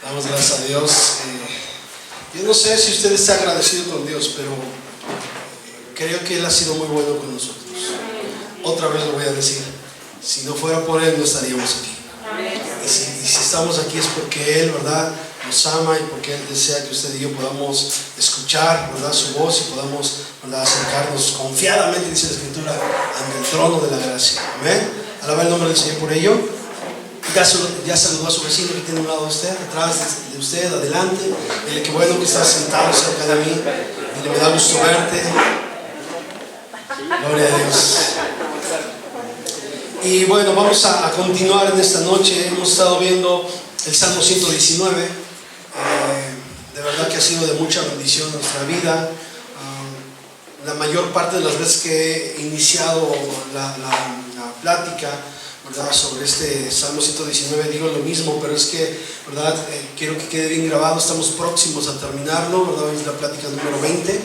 Damos gracias a Dios. Yo no sé si usted está agradecido con Dios, pero creo que Él ha sido muy bueno con nosotros. Otra vez lo voy a decir. Si no fuera por Él, no estaríamos aquí. Y si estamos aquí es porque Él, ¿verdad?, nos ama y porque Él desea que usted y yo podamos escuchar, ¿verdad?, su voz y podamos, ¿verdad?, acercarnos confiadamente, dice la Escritura, ante el trono de la gracia. Amén. Alaba el nombre del Señor por ello. Ya saludó a su vecino que tiene a un lado de usted, atrás de usted, adelante. Dile que bueno que está sentado cerca de mí. Dile, me da gusto verte. Gloria a Dios. Y bueno, vamos a continuar en esta noche. Hemos estado viendo el Salmo 119. De verdad que ha sido de mucha bendición en nuestra vida. La mayor parte de las veces que he iniciado la plática, ¿verdad?, sobre este Salmo 119, digo lo mismo, pero es que, ¿verdad?, quiero que quede bien grabado. Estamos próximos a terminarlo, ¿verdad? Hoy es la plática número 20,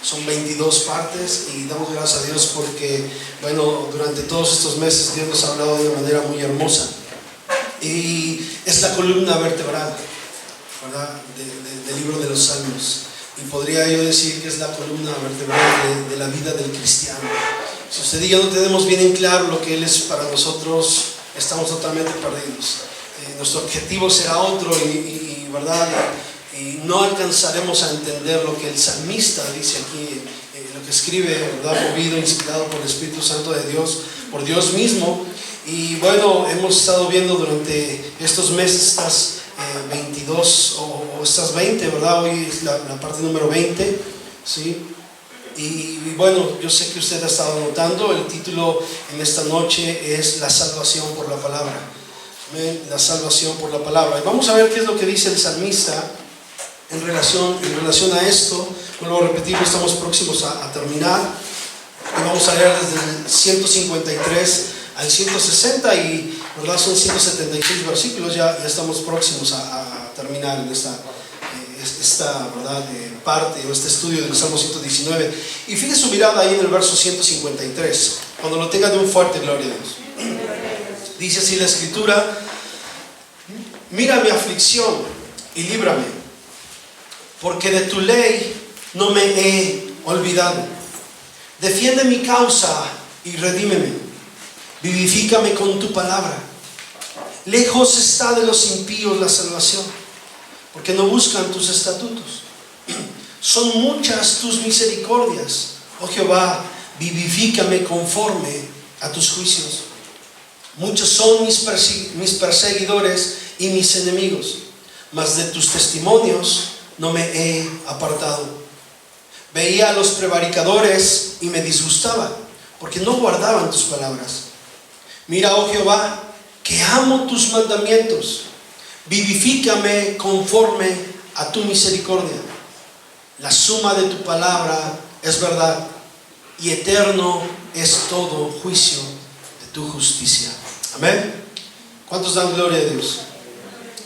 son 22 partes y damos gracias a Dios porque, bueno, durante todos estos meses Dios nos ha hablado de una manera muy hermosa y es la columna vertebral, ¿verdad?, del libro de los Salmos, y podría yo decir que es la columna vertebral de la vida del cristiano. Si usted y yo no tenemos bien en claro lo que Él es para nosotros, estamos totalmente perdidos. Nuestro objetivo será otro y ¿verdad?, y no alcanzaremos a entender lo que el salmista dice aquí, lo que escribe, ¿verdad?, movido, inspirado por el Espíritu Santo de Dios, por Dios mismo. Y bueno, hemos estado viendo durante estos meses estas 22 o estas 20, ¿verdad? Hoy es la parte número 20, ¿sí? Y bueno, yo sé que usted ha estado notando, el título en esta noche es La salvación por la palabra. ¿Amén? La salvación por la palabra. Y vamos a ver qué es lo que dice el salmista en relación a esto. Vuelvo a repetir, estamos próximos a terminar. Y vamos a leer desde el 153 al 160 y, ¿verdad?, son 176 versículos. Ya estamos próximos a terminar en esta ¿verdad?, parte o este estudio del Salmo 119. Y fije su mirada ahí en el verso 153. Cuando lo tenga, de un fuerte gloria a Dios. Dice así la Escritura: mira mi aflicción y líbrame, porque de tu ley no me he olvidado. Defiende mi causa y redímeme. Vivifícame con tu palabra. Lejos está de los impíos la salvación, porque no buscan tus estatutos. Son muchas tus misericordias, oh Jehová, vivifícame conforme a tus juicios. Muchos son mis perseguidores y mis enemigos, mas de tus testimonios no me he apartado. Veía a los prevaricadores y me disgustaba, porque no guardaban tus palabras. Mira, oh Jehová, que amo tus mandamientos. Vivifícame conforme a tu misericordia. La suma de tu palabra es verdad, y eterno es todo juicio de tu justicia. Amén. ¿Cuántos dan gloria a Dios?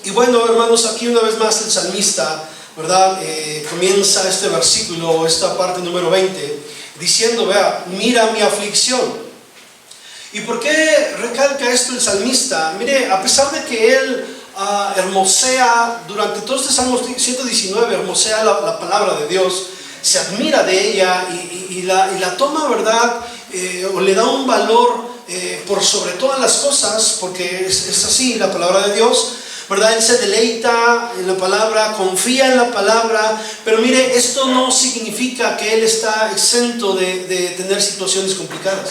Y bueno, hermanos, aquí una vez más el salmista, ¿verdad?, comienza este versículo, esta parte número 20, diciendo, vea, mira mi aflicción. ¿Y por qué recalca esto el salmista? Mire, a pesar de que él hermosea, durante todo este Salmo 119, hermosea la palabra de Dios, se admira de ella y la toma, ¿verdad?, o le da un valor por sobre todas las cosas, porque es así la palabra de Dios, ¿verdad? Él se deleita en la palabra, confía en la palabra, pero mire, esto no significa que él está exento de tener situaciones complicadas.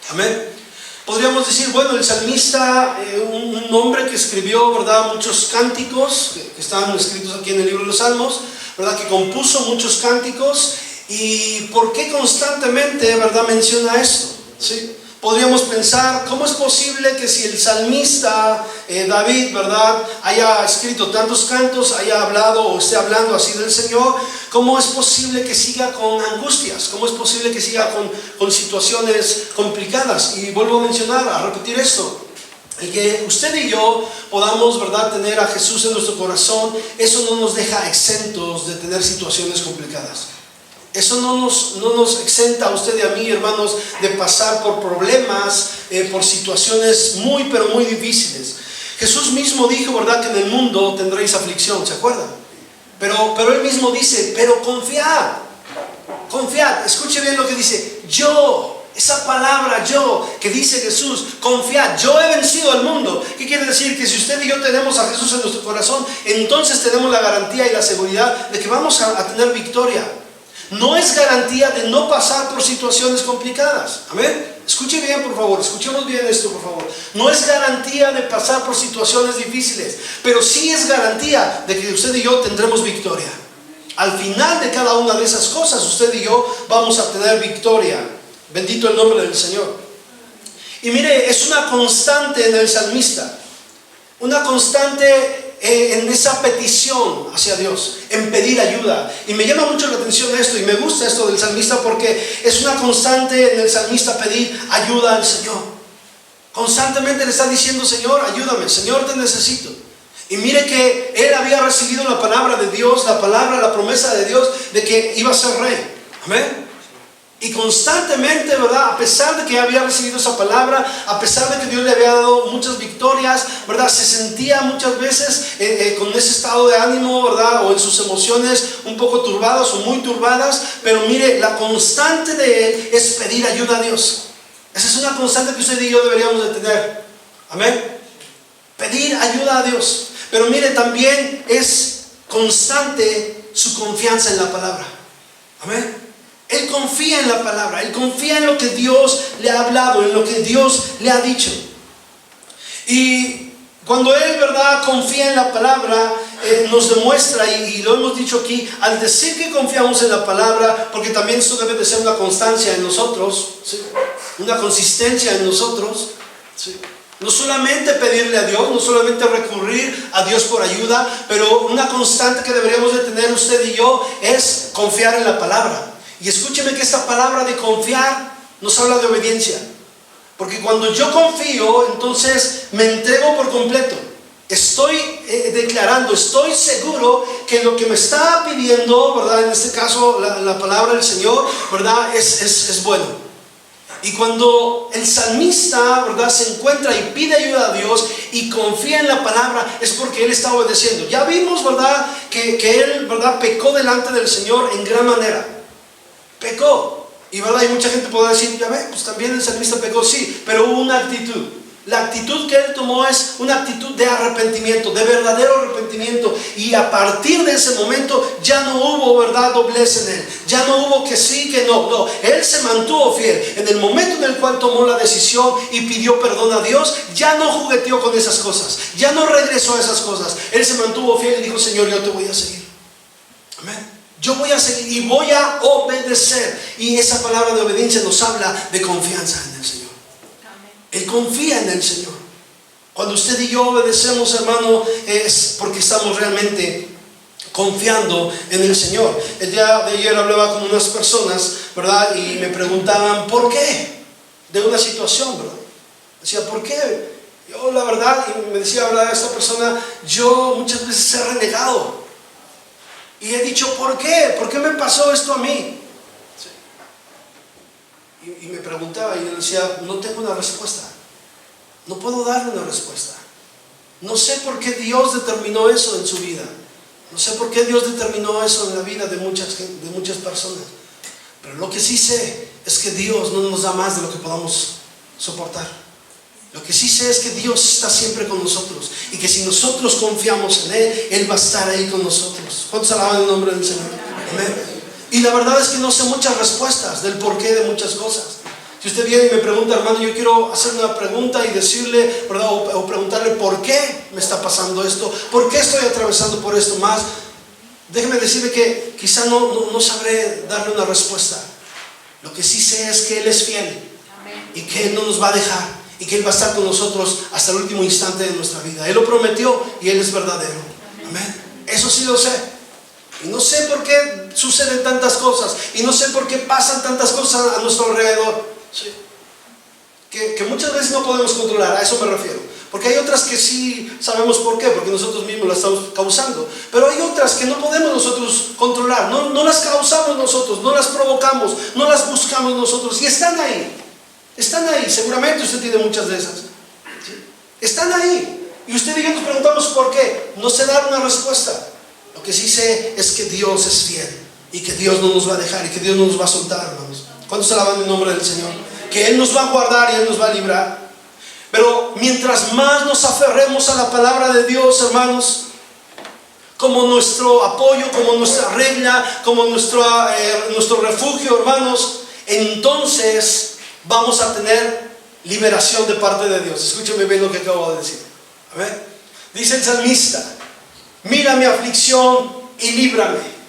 Amén. Podríamos decir, bueno, el salmista, un hombre que escribió, ¿verdad?, muchos cánticos que están escritos aquí en el libro de los Salmos, ¿verdad?, que compuso muchos cánticos. ¿Y por qué constantemente, ¿verdad?, menciona esto? ¿Sí? Podríamos pensar, ¿cómo es posible que si el salmista David, ¿verdad?, haya escrito tantos cantos, haya hablado o esté hablando así del Señor, cómo es posible que siga con angustias? ¿Cómo es posible que siga con situaciones complicadas? Y vuelvo a mencionar, a repetir esto: el que usted y yo podamos, ¿verdad?, tener a Jesús en nuestro corazón, eso no nos deja exentos de tener situaciones complicadas. Eso no nos exenta a usted y a mí, hermanos, de pasar por problemas, por situaciones muy, pero muy difíciles. Jesús mismo dijo, ¿verdad?, que en el mundo tendréis aflicción, ¿se acuerdan? Pero Él mismo dice, pero confiad, confiad. Escuche bien lo que dice, yo. Esa palabra yo que dice Jesús, confiad, yo he vencido al mundo. ¿Qué quiere decir? Que si usted y yo tenemos a Jesús en nuestro corazón, entonces tenemos la garantía y la seguridad de que vamos a tener victoria. No es garantía de no pasar por situaciones complicadas. Amén. Escuche bien, por favor, escuchemos bien esto, por favor. No es garantía de pasar por situaciones difíciles, pero sí es garantía de que usted y yo tendremos victoria. Al final de cada una de esas cosas, usted y yo vamos a tener victoria. Bendito el nombre del Señor. Y mire, es una constante en el salmista, una constante en esa petición hacia Dios, en pedir ayuda. Y me llama mucho la atención esto, y me gusta esto del salmista, porque es una constante en el salmista pedir ayuda al Señor. Constantemente le está diciendo, Señor, ayúdame, Señor, te necesito. Y mire que él había recibido la palabra de Dios, la promesa de Dios de que iba a ser rey. Amén. Y constantemente, ¿verdad?, a pesar de que había recibido esa palabra, a pesar de que Dios le había dado muchas victorias, ¿verdad?, se sentía muchas veces con ese estado de ánimo, ¿verdad?, o en sus emociones un poco turbadas o muy turbadas. Pero mire, la constante de él es pedir ayuda a Dios. Esa es una constante que usted y yo deberíamos de tener. Amén. Pedir ayuda a Dios. Pero mire, también es constante su confianza en la palabra. Amén. Él confía en la palabra, él confía en lo que Dios le ha hablado, en lo que Dios le ha dicho. Y cuando él, ¿verdad?, confía en la palabra, nos demuestra, y lo hemos dicho aquí, al decir que confiamos en la palabra, porque también esto debe de ser una constancia en nosotros, ¿sí?, una consistencia en nosotros, ¿sí?, no solamente pedirle a Dios, no solamente recurrir a Dios por ayuda, pero una constante que deberíamos de tener usted y yo es confiar en la palabra. Y escúcheme que esta palabra de confiar nos habla de obediencia. Porque cuando yo confío, entonces me entrego por completo. Estoy declarando, estoy seguro que lo que me está pidiendo, ¿verdad?, en este caso la palabra del Señor, ¿verdad?, es bueno. Y cuando el salmista, ¿verdad?, se encuentra y pide ayuda a Dios y confía en la palabra, es porque él está obedeciendo. Ya vimos, ¿verdad?, que él, ¿verdad?, pecó delante del Señor en gran manera. Pecó. Y verdad, hay mucha gente podrá decir, ya ve, pues también el salmista pecó, sí, pero hubo una actitud. La actitud que él tomó es una actitud de arrepentimiento, de verdadero arrepentimiento. Y a partir de ese momento ya no hubo, ¿verdad?, doblez en él. Ya no hubo que sí, que no. No, él se mantuvo fiel. En el momento en el cual tomó la decisión y pidió perdón a Dios, ya no jugueteó con esas cosas. Ya no regresó a esas cosas. Él se mantuvo fiel y dijo, Señor, yo te voy a seguir. Amén. Yo voy a seguir y voy a obedecer. Y esa palabra de obediencia nos habla de confianza en el Señor. Amén. Él confía en el Señor. Cuando usted y yo obedecemos, hermano, es porque estamos realmente confiando en el Señor. El día de ayer hablaba con unas personas, ¿verdad?, y me preguntaban ¿por qué? De una situación, ¿verdad? Decía, ¿por qué? Yo, la verdad, y me decía, ¿verdad?, esta persona, yo muchas veces he renegado. Y he dicho, ¿por qué? ¿Por qué me pasó esto a mí? Sí. Y me preguntaba y yo decía, no tengo una respuesta. No puedo darle una respuesta. No sé por qué Dios determinó eso en su vida. No sé por qué Dios determinó eso en la vida de muchas personas. Pero lo que sí sé es que Dios no nos da más de lo que podamos soportar. Lo que sí sé es que Dios está siempre con nosotros y que si nosotros confiamos en Él, Él va a estar ahí con nosotros. ¿Cuántos alaban el nombre del Señor? Amén. Y la verdad es que no sé muchas respuestas del porqué de muchas cosas. Si usted viene y me pregunta, hermano, yo quiero hacer una pregunta y decirle, ¿verdad?, o preguntarle por qué me está pasando esto, por qué estoy atravesando por esto más, déjeme decirle que quizá no sabré darle una respuesta. Lo que sí sé es que Él es fiel y que Él no nos va a dejar. Y que Él va a estar con nosotros hasta el último instante de nuestra vida. Él lo prometió y Él es verdadero. Amén. Eso sí lo sé. Y no sé por qué suceden tantas cosas. Y no sé por qué pasan tantas cosas a nuestro alrededor. Sí. Que muchas veces no podemos controlar. A eso me refiero. Porque hay otras que sí sabemos por qué. Porque nosotros mismos las estamos causando. Pero hay otras que no podemos nosotros controlar. No las causamos nosotros. No las provocamos. No las buscamos nosotros. Y están ahí. Están ahí, seguramente usted tiene muchas de esas. ¿Sí? Están ahí. Y usted y yo nos preguntamos por qué. No sé dar una respuesta. Lo que sí sé es que Dios es fiel y que Dios no nos va a dejar y que Dios no nos va a soltar, hermanos. ¿Cuántos alaban el nombre del Señor? Que Él nos va a guardar y Él nos va a librar. Pero mientras más nos aferremos a la palabra de Dios, hermanos, como nuestro apoyo, como nuestra regla, como nuestro refugio, hermanos, entonces vamos a tener liberación de parte de Dios. Escúcheme bien lo que acabo de decir. A ver, dice el salmista: mira mi aflicción y líbrame.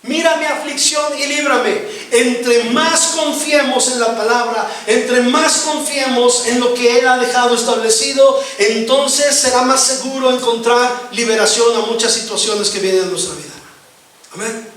Mira mi aflicción y líbrame. Entre más confiemos en la palabra, entre más confiemos en lo que Él ha dejado establecido, entonces será más seguro encontrar liberación a muchas situaciones que vienen en nuestra vida. Amén.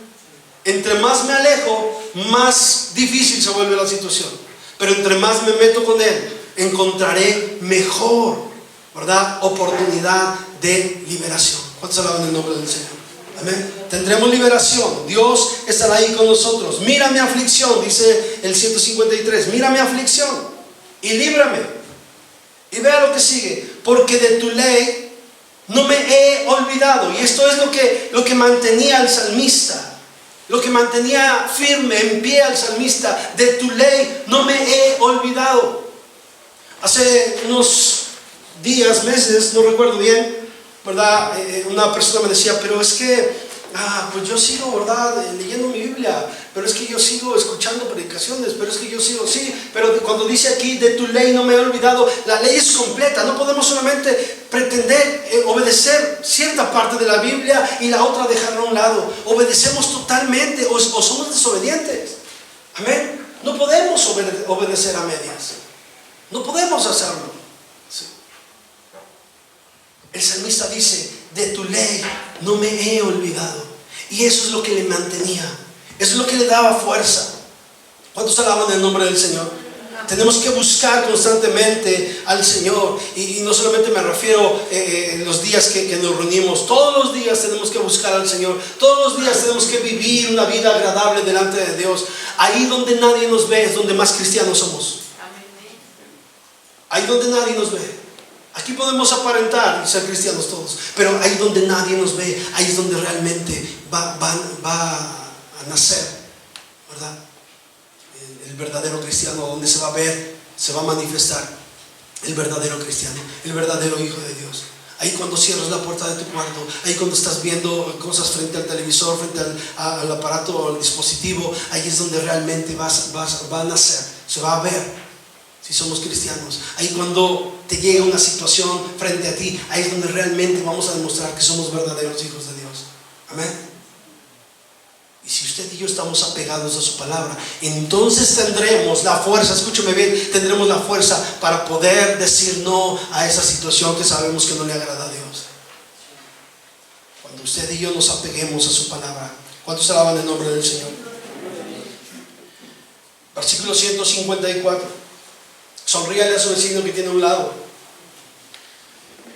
Entre más me alejo, más difícil se vuelve la situación. Pero entre más me meto con Él, encontraré mejor, ¿verdad?, oportunidad de liberación. ¿Cuántos alaban el nombre del Señor? Amén. Tendremos liberación. Dios estará ahí con nosotros. Mira mi aflicción, dice el 153. Mira mi aflicción y líbrame. Y vea lo que sigue. Porque de tu ley no me he olvidado. Y esto es lo que mantenía al salmista, lo que mantenía firme en pie al salmista. De tu ley no me he olvidado. Hace unos días, meses, no recuerdo bien, ¿verdad? Una persona me decía, pero es que, pues yo sigo, ¿verdad?, leyendo mi Biblia, pero es que yo sigo escuchando predicaciones, pero es que yo sigo, sí, pero cuando dice aquí, de tu ley no me he olvidado, la ley es completa. No podemos solamente pretender obedecer cierta parte de la Biblia y la otra dejarla a un lado. Obedecemos totalmente o somos desobedientes. Amén. No podemos obedecer a medias. No podemos hacerlo. Sí. El salmista dice, de tu ley no me he olvidado. Y eso es lo que le mantenía, eso es lo que le daba fuerza. ¿Cuántos alaban el nombre del Señor? Tenemos que buscar constantemente al Señor. Y no solamente me refiero en los días que nos reunimos. Todos los días tenemos que buscar al Señor. Todos los días tenemos que vivir una vida agradable delante de Dios. Ahí donde nadie nos ve es donde más cristianos somos. Ahí donde nadie nos ve. Aquí podemos aparentar y ser cristianos todos, pero ahí donde nadie nos ve, ahí es donde realmente va a nacer, ¿verdad?, el verdadero cristiano, donde se va a ver, se va a manifestar el verdadero cristiano, el verdadero hijo de Dios. Ahí cuando cierras la puerta de tu cuarto, ahí cuando estás viendo cosas frente al televisor, frente al aparato o al dispositivo, ahí es donde realmente va a nacer, se va a ver si somos cristianos. Ahí cuando te llega una situación frente a ti, ahí es donde realmente vamos a demostrar que somos verdaderos hijos de Dios. Amén. Y si usted y yo estamos apegados a su palabra, entonces tendremos la fuerza, escúcheme bien, tendremos la fuerza para poder decir no a esa situación que sabemos que no le agrada a Dios. Cuando usted y yo nos apeguemos a su palabra. ¿Cuántos alaban el nombre del Señor? Versículo 154. Sonríale a su vecino que tiene a un lado.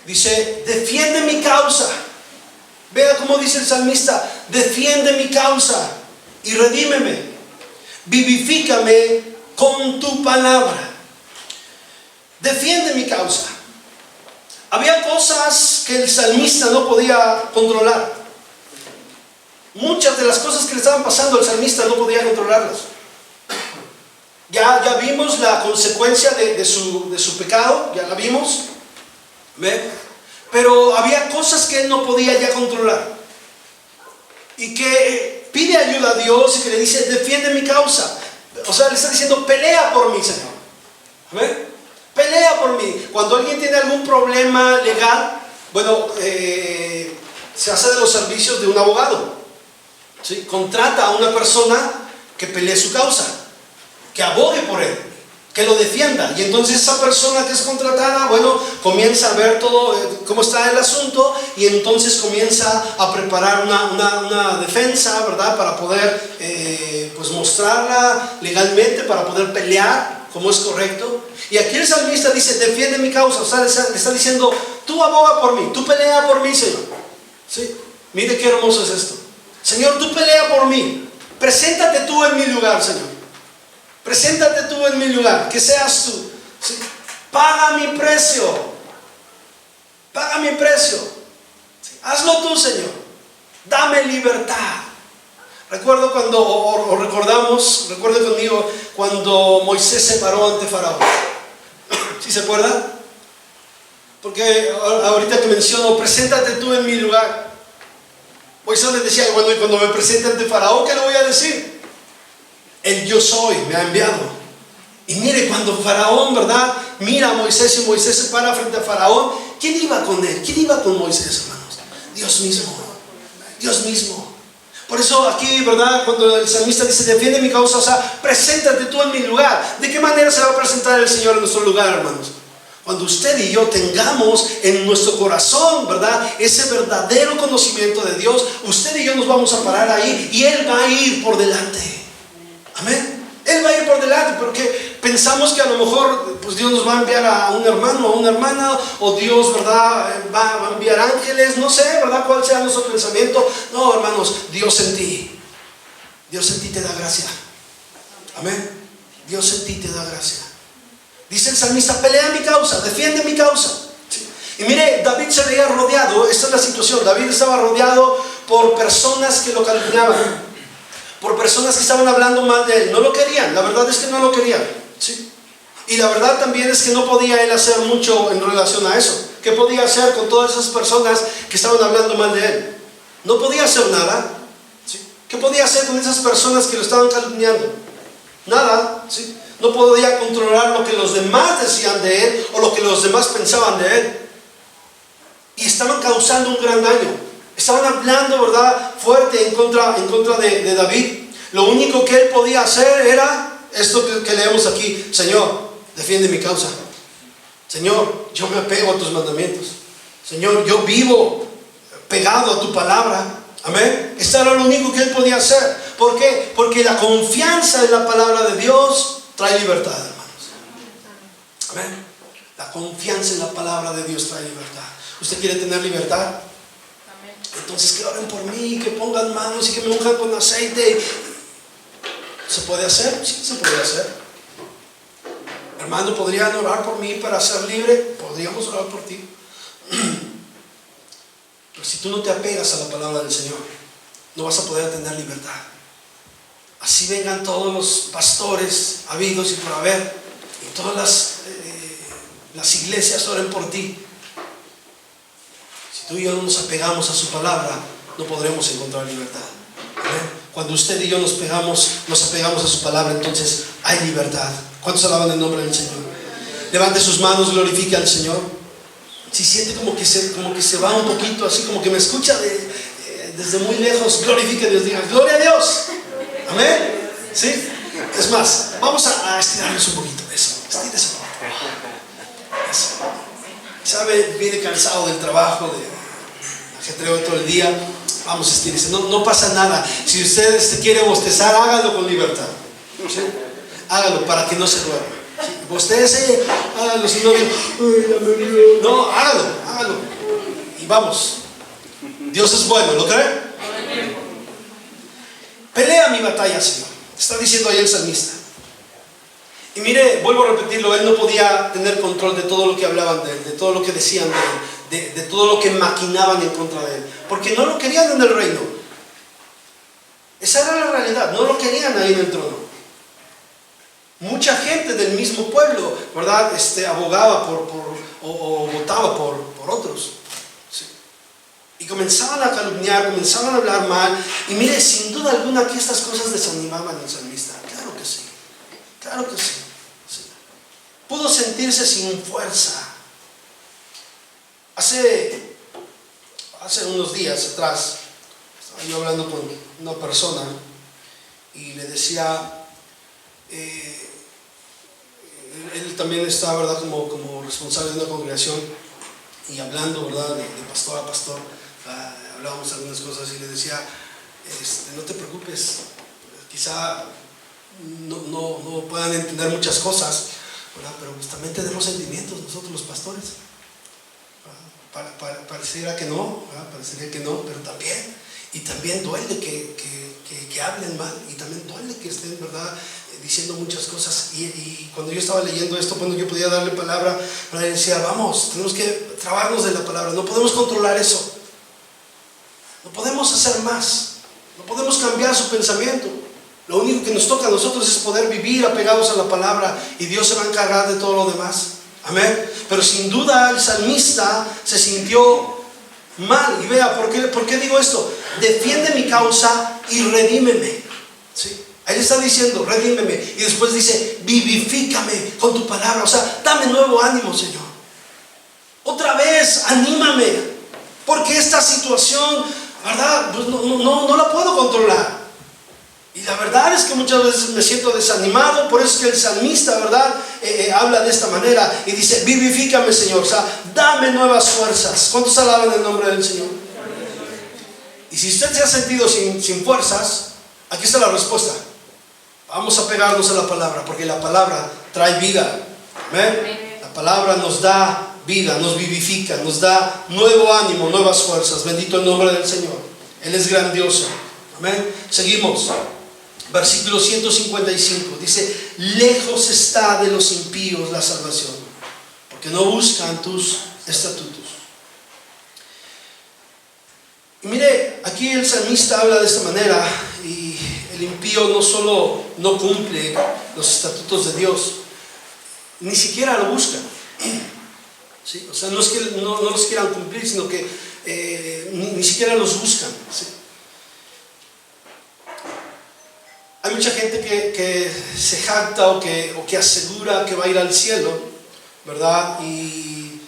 Dice, defiende mi causa. Vea cómo dice el salmista, defiende mi causa y redímeme. Vivifícame con tu palabra. Defiende mi causa. Había cosas que el salmista no podía controlar. Muchas de las cosas que le estaban pasando al salmista no podía controlarlas. Ya vimos la consecuencia de su pecado, ya la vimos. ¿Ve? Pero había cosas que él no podía ya controlar. Y que pide ayuda a Dios y que le dice, defiende mi causa. O sea, le está diciendo, pelea por mí, Señor. ¿Ve? Pelea por mí. Cuando alguien tiene algún problema legal, bueno, se hace de los servicios de un abogado. ¿Sí? Contrata a una persona que pelee su causa, que abogue por él, que lo defienda. Y entonces esa persona que es contratada, bueno, comienza a ver todo cómo está el asunto, y entonces comienza a preparar una defensa, ¿verdad?, para poder pues mostrarla legalmente, para poder pelear como es correcto. Y aquí el salmista dice, defiende mi causa. O sea, le está diciendo, tú aboga por mí, tú pelea por mí, Señor. ¿Sí? Mire qué hermoso es esto. Señor, tú pelea por mí. Preséntate tú en mi lugar, Señor. Preséntate tú en mi lugar, que seas tú. ¿Sí? Paga mi precio. paga mi precio, hazlo tú, Señor, dame libertad. Recuerdo cuando, recuerdo conmigo cuando Moisés se paró ante Faraón. ¿Sí se acuerda? Porque ahorita que menciono, preséntate tú en mi lugar. Moisés le decía, bueno, y cuando me presente ante Faraón, ¿qué le voy a decir? El yo soy me ha enviado. Y mire, cuando Faraón, ¿verdad?, mira a Moisés y Moisés se para frente a Faraón, ¿quién iba con él? ¿Quién iba con Moisés, hermanos? Dios mismo. Dios mismo. Por eso aquí, ¿verdad?, cuando el salmista dice, defiende mi causa, o sea, preséntate tú en mi lugar. ¿De qué manera se va a presentar el Señor en nuestro lugar, hermanos? Cuando usted y yo tengamos en nuestro corazón, ¿verdad?, ese verdadero conocimiento de Dios, usted y yo nos vamos a parar ahí y Él va a ir por delante. Amén. Él va a ir por delante, porque pensamos que a lo mejor pues Dios nos va a enviar a un hermano o a una hermana, o Dios, ¿verdad?, va a enviar ángeles, no sé, ¿verdad?, cuál sea nuestro pensamiento. No, hermanos, Dios en ti te da gracia. Amén. Dios en ti te da gracia. Dice el salmista, pelea mi causa, defiende mi causa. ¿Sí? Y mire, David se veía rodeado, esta es la situación, David estaba rodeado por personas que lo calumniaban, por personas que estaban hablando mal de él. No lo querían, la verdad es que no lo querían, ¿sí? Y la verdad también es que no podía él hacer mucho en relación a eso. ¿Qué podía hacer con todas esas personas que estaban hablando mal de él? No podía hacer nada, ¿sí? ¿Qué podía hacer con esas personas que lo estaban calumniando? Nada, ¿sí? No podía controlar lo que los demás decían de él o lo que los demás pensaban de él. Y estaban causando un gran daño. Estaban hablando, ¿verdad?, fuerte en contra de David. Lo único que él podía hacer era esto que leemos aquí. Señor, defiende mi causa. Señor, yo me apego a tus mandamientos. Señor, yo vivo pegado a tu palabra. Amén. Esto era lo único que él podía hacer. ¿Por qué? Porque la confianza en la palabra de Dios trae libertad, hermanos. Amén. La confianza en la palabra de Dios trae libertad. ¿Usted quiere tener libertad? Entonces que oren por mí, que pongan manos y que me unjan con aceite. ¿Se puede hacer? Sí, se puede hacer. Hermano, ¿podrían orar por mí para ser libre? Podríamos orar por ti. Pero si tú no te apegas a la palabra del Señor, no vas a poder tener libertad. Así vengan todos los pastores habidos y por haber, y todas las iglesias oren por ti. Si tú y yo no nos apegamos a su palabra, no podremos encontrar libertad. ¿Amén? Cuando usted y yo nos apegamos a su palabra, entonces hay libertad. ¿Cuántos alaban el nombre del Señor? Levante sus manos, glorifique al Señor. Si siente como que se va un poquito, así como que me escucha desde muy lejos, glorifique a Dios, diga gloria a Dios. Amén. ¿Sí? Es más, vamos a estirarnos un poquito. Eso, estírese un poquito. Eso. ¿Sabe? Viene cansado del trabajo, de ajetreo de todo el día. Vamos, estírese. No pasa nada. Si usted quiere bostezar, hágalo con libertad. ¿Sí? Hágalo para que no se duerma. ¿Sí? Bostece, hágalo si no viene. No, hágalo. Y vamos. Dios es bueno, ¿lo cree? Pelea mi batalla, Señor. Está diciendo ahí el salmista. Y mire, vuelvo a repetirlo, él no podía tener control de todo lo que hablaban de él, de todo lo que decían de él, de todo lo que maquinaban en contra de él, porque no lo querían en el reino. Esa era la realidad, no lo querían ahí en el trono. Mucha gente del mismo pueblo, ¿verdad?, abogaba o votaba por otros. ¿Sí? Y comenzaban a calumniar, comenzaban a hablar mal. Y mire, sin duda alguna que estas cosas desanimaban al salmista. Claro que sí, claro que sí. Sí. Pudo sentirse sin fuerza. Hace unos días atrás, estaba yo hablando con una persona y le decía, él también está, ¿verdad?, como responsable de una congregación, y hablando, ¿verdad?, de pastor a pastor, hablábamos algunas cosas y le decía, no te preocupes, quizá no puedan entender muchas cosas, ¿verdad?, pero pues también tenemos sentimientos nosotros los pastores. Parecería que no, pero también duele que hablen mal, y también duele que estén, ¿verdad?, diciendo muchas cosas. Y cuando yo estaba leyendo esto, cuando yo podía darle palabra, decía, vamos, tenemos que trabarnos de la palabra, no podemos controlar eso. No podemos hacer más, no podemos cambiar su pensamiento. Lo único que nos toca a nosotros es poder vivir apegados a la palabra y Dios se va a encargar de todo lo demás. Amén. Pero sin duda el salmista se sintió mal. Y vea, ¿por qué digo esto? Defiende mi causa y redímeme. ¿Sí? Él está diciendo, redímeme. Y después dice, vivifícame con tu palabra. O sea, dame nuevo ánimo, Señor. Otra vez, anímame. Porque esta situación, ¿verdad? Pues no la puedo controlar. Y la verdad es que muchas veces me siento desanimado. Por eso es que el salmista, ¿verdad? Habla de esta manera y dice, vivifícame, Señor. O sea, dame nuevas fuerzas. ¿Cuántos alaban el nombre del Señor? Y si usted se ha sentido sin fuerzas, aquí está la respuesta. Vamos a pegarnos a la palabra, porque la palabra trae vida. ¿Amén? La palabra nos da vida, nos vivifica, nos da nuevo ánimo, nuevas fuerzas. Bendito el nombre del Señor. Él es grandioso. Amén. Seguimos. Versículo 155 dice, lejos está de los impíos la salvación, porque no buscan tus estatutos. Y mire, aquí el salmista habla de esta manera, y el impío no solo no cumple los estatutos de Dios, ni siquiera lo buscan. ¿Sí? O sea, no es que no los quieran cumplir, sino que ni siquiera los buscan. ¿Sí? Hay mucha gente que se jacta o que asegura que va a ir al cielo, ¿verdad? Y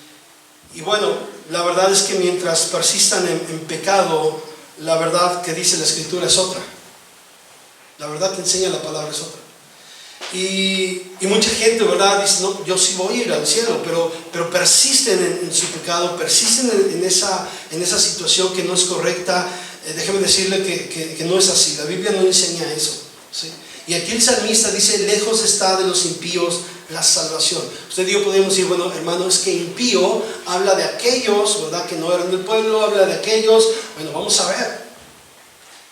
bueno, la verdad es que mientras persistan en pecado, la verdad que dice la Escritura es otra. La verdad que enseña la palabra es otra. Y mucha gente, ¿verdad? Dice, no, yo sí voy a ir al cielo, pero persisten en su pecado, persisten en esa situación que no es correcta. Déjeme decirle que no es así. La Biblia no enseña eso. ¿Sí? Y aquí el salmista dice, lejos está de los impíos la salvación. Usted y yo podemos decir, bueno, hermano, es que impío habla de aquellos, ¿verdad?, que no eran del pueblo, habla de aquellos. Bueno, vamos a ver,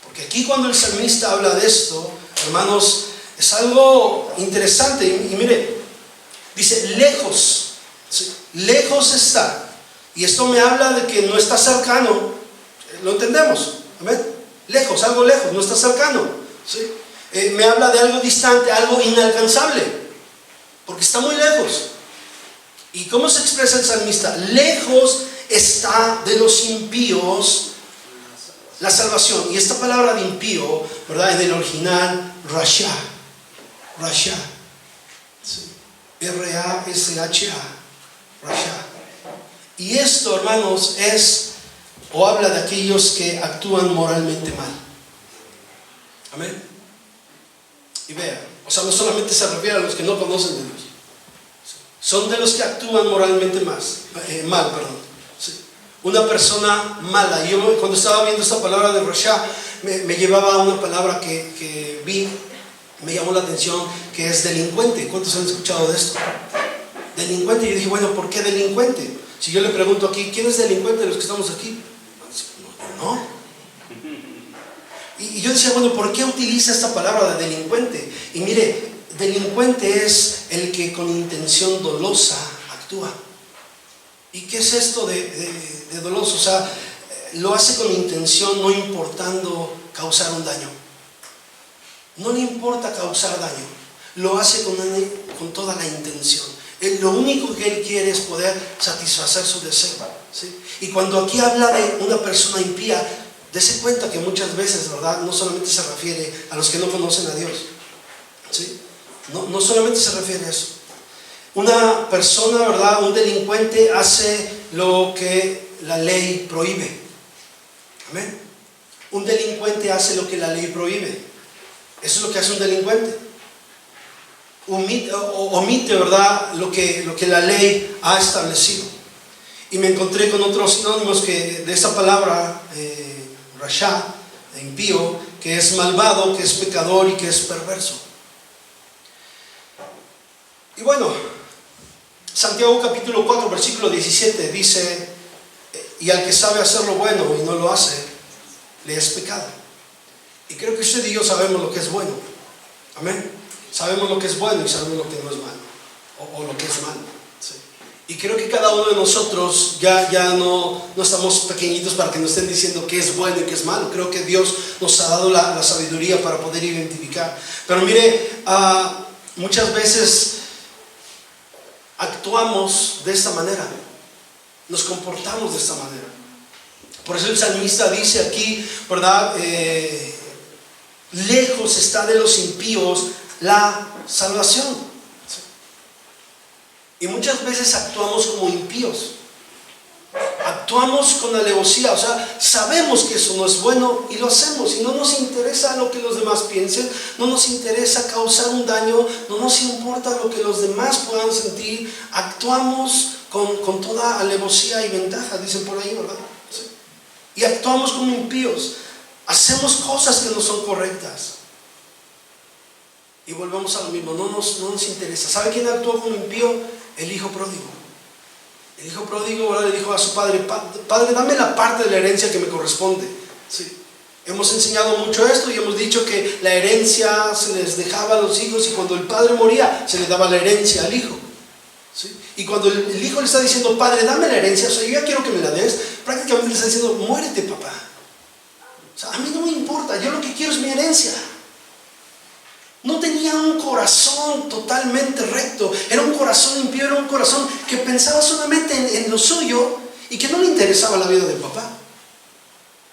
porque aquí cuando el salmista habla de esto, hermanos, es algo interesante. Y mire, dice lejos, ¿sí? Lejos está, y esto me habla de que no está cercano. Lo entendemos, amén. Lejos, algo lejos, no está cercano, ¿sí? Me habla de algo distante, algo inalcanzable, porque está muy lejos. ¿Y cómo se expresa el salmista? Lejos está de los impíos la salvación. Y esta palabra de impío, ¿verdad?, en el original, rasha, ¿sí? R-A-S-H-A, rasha. Y esto, hermanos, es o habla de aquellos que actúan moralmente mal. Amén. Y vea, o sea, no solamente se refiere a los que no conocen de Dios, son de los que actúan moralmente mal, ¿sí? Una persona mala. Y yo cuando estaba viendo esta palabra de rasha, me llevaba a una palabra que vi, me llamó la atención, que es delincuente. ¿Cuántos han escuchado de esto? Delincuente. Y yo dije, bueno, ¿por qué delincuente? Si yo le pregunto aquí, ¿quién es delincuente de los que estamos aquí? No. Y yo decía, bueno, ¿por qué utiliza esta palabra de delincuente? Y mire, delincuente es el que con intención dolosa actúa. ¿Y qué es esto de doloso? O sea, lo hace con intención, no importando causar un daño. No le importa causar daño, lo hace con toda la intención. Lo único que él quiere es poder satisfacer su deseo, ¿sí? Y cuando aquí habla de una persona impía, dése cuenta que muchas veces, ¿verdad?, no solamente se refiere a los que no conocen a Dios, ¿sí? No solamente se refiere a eso. Una persona, ¿verdad?, un delincuente hace lo que la ley prohíbe. Amén. Un delincuente hace lo que la ley prohíbe. Eso es lo que hace un delincuente. Omite, ¿verdad?, lo que la ley ha establecido. Y me encontré con otros sinónimos de esta palabra, rasha, impío, que es malvado, que es pecador y que es perverso. Y bueno, Santiago capítulo 4 versículo 17 dice, y al que sabe hacer lo bueno y no lo hace, le es pecado. Y creo que usted y yo sabemos lo que es bueno. Amén. Sabemos lo que es bueno y sabemos lo que no es malo, o lo que es malo, ¿sí? Y creo que cada uno de nosotros ya no estamos pequeñitos para que nos estén diciendo qué es bueno y qué es malo. Creo que Dios nos ha dado la sabiduría para poder identificar. Pero mire, muchas veces actuamos de esta manera, nos comportamos de esta manera. Por eso el salmista dice aquí, ¿verdad? Lejos está de los impíos la salvación. Y muchas veces actuamos como impíos, actuamos con alevosía, o sea, sabemos que eso no es bueno y lo hacemos, y no nos interesa lo que los demás piensen, no nos interesa causar un daño, no nos importa lo que los demás puedan sentir, actuamos con toda alevosía y ventaja, dicen por ahí, ¿verdad? Sí. Y actuamos como impíos, hacemos cosas que no son correctas. Y volvemos a lo mismo, no nos interesa. ¿Sabe quién actuó como impío? El hijo pródigo. El hijo pródigo, ¿verdad?, le dijo a su padre: Padre, dame la parte de la herencia que me corresponde. Sí. Hemos enseñado mucho esto y hemos dicho que la herencia se les dejaba a los hijos, y cuando el padre moría se le daba la herencia al hijo. ¿Sí? Y cuando el hijo le está diciendo: Padre, dame la herencia, o sea, yo ya quiero que me la des, prácticamente le está diciendo: muérete, papá. O sea, a mí no me importa, yo lo que quiero es mi herencia. No tenía un corazón totalmente recto, era un corazón impío, era un corazón que pensaba solamente en lo suyo y que no le interesaba la vida del papá,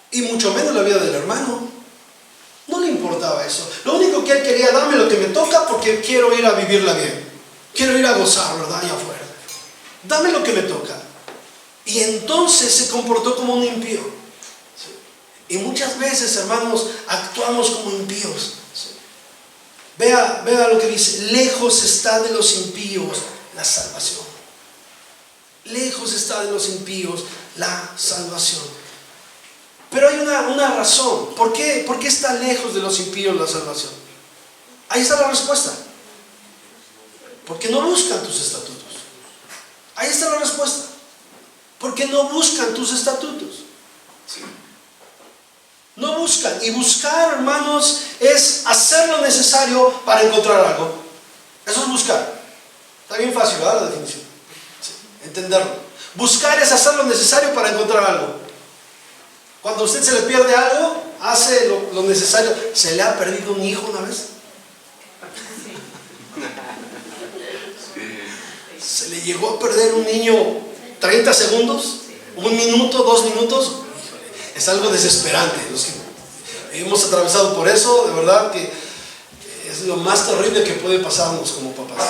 y mucho menos la vida del hermano. No le importaba eso. Lo único que él quería: dame lo que me toca porque quiero ir a vivirla bien, quiero ir a gozar, ¿verdad?, allá afuera. Dame lo que me toca. Y entonces se comportó como un impío. ¿Sí? Y muchas veces, hermanos, actuamos como impíos. ¿Sí? Vea lo que dice: lejos está de los impíos la salvación. Lejos está de los impíos la salvación. Pero hay una razón. ¿Por qué está lejos de los impíos la salvación? Ahí está la respuesta. Porque no buscan tus estatutos. Ahí está la respuesta. Porque no buscan tus estatutos. ¿Sí? No buscan. Y buscar, hermanos, es hacer lo necesario para encontrar algo. Eso es buscar. Está bien fácil, ¿verdad?, la definición. Sí, entenderlo. Buscar es hacer lo necesario para encontrar algo. Cuando a usted se le pierde algo, hace lo necesario. ¿Se le ha perdido un hijo una vez? ¿Se le llegó a perder un niño 30 segundos? ¿1 minuto, 2 minutos? Es algo desesperante. Los que hemos atravesado por eso, de verdad que es lo más terrible que puede pasarnos como papás.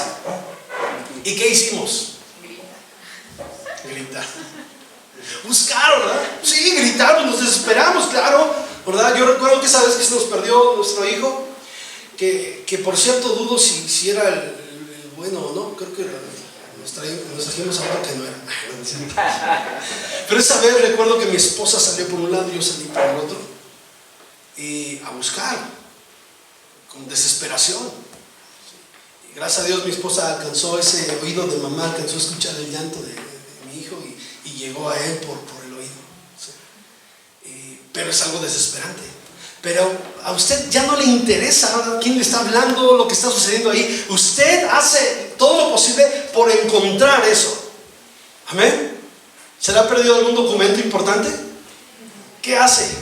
¿Y qué hicimos? Gritar. Buscar, ¿verdad? Sí, gritar, nos desesperamos, claro, ¿verdad? Yo recuerdo que esa vez que se nos perdió nuestro hijo, que por cierto dudo si era el bueno o no, creo que nos trajimos a otro que no era. Pero esa vez recuerdo que mi esposa salió por un lado y yo salí por el otro, y a buscar con desesperación. Y gracias a Dios mi esposa alcanzó ese oído de mamá, alcanzó a escuchar el llanto de mi hijo y llegó a él por el oído. ¿Sí? Pero es algo desesperante. Pero a usted ya no le interesa quién le está hablando, lo que está sucediendo ahí. Usted hace todo lo posible por encontrar eso. Amén. ¿Se le ha perdido algún documento importante? ¿Qué hace?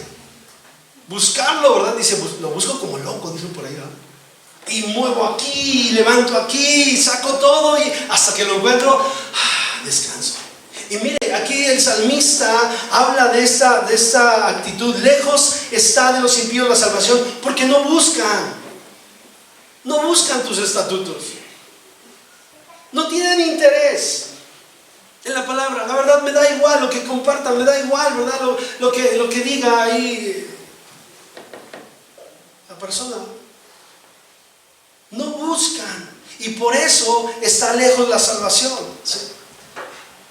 Buscarlo, ¿verdad? Dice, lo busco como loco, dicen por ahí, ¿verdad? Y muevo aquí, levanto aquí, saco todo, y hasta que lo encuentro, descanso. Y mire, aquí el salmista habla de esta actitud. Lejos está de los impíos la salvación, porque no buscan tus estatutos, no tienen interés en la palabra. La verdad, me da igual lo que compartan, me da igual, ¿verdad?, lo que diga ahí la persona. No buscan, y por eso está lejos la salvación. ¿Sí?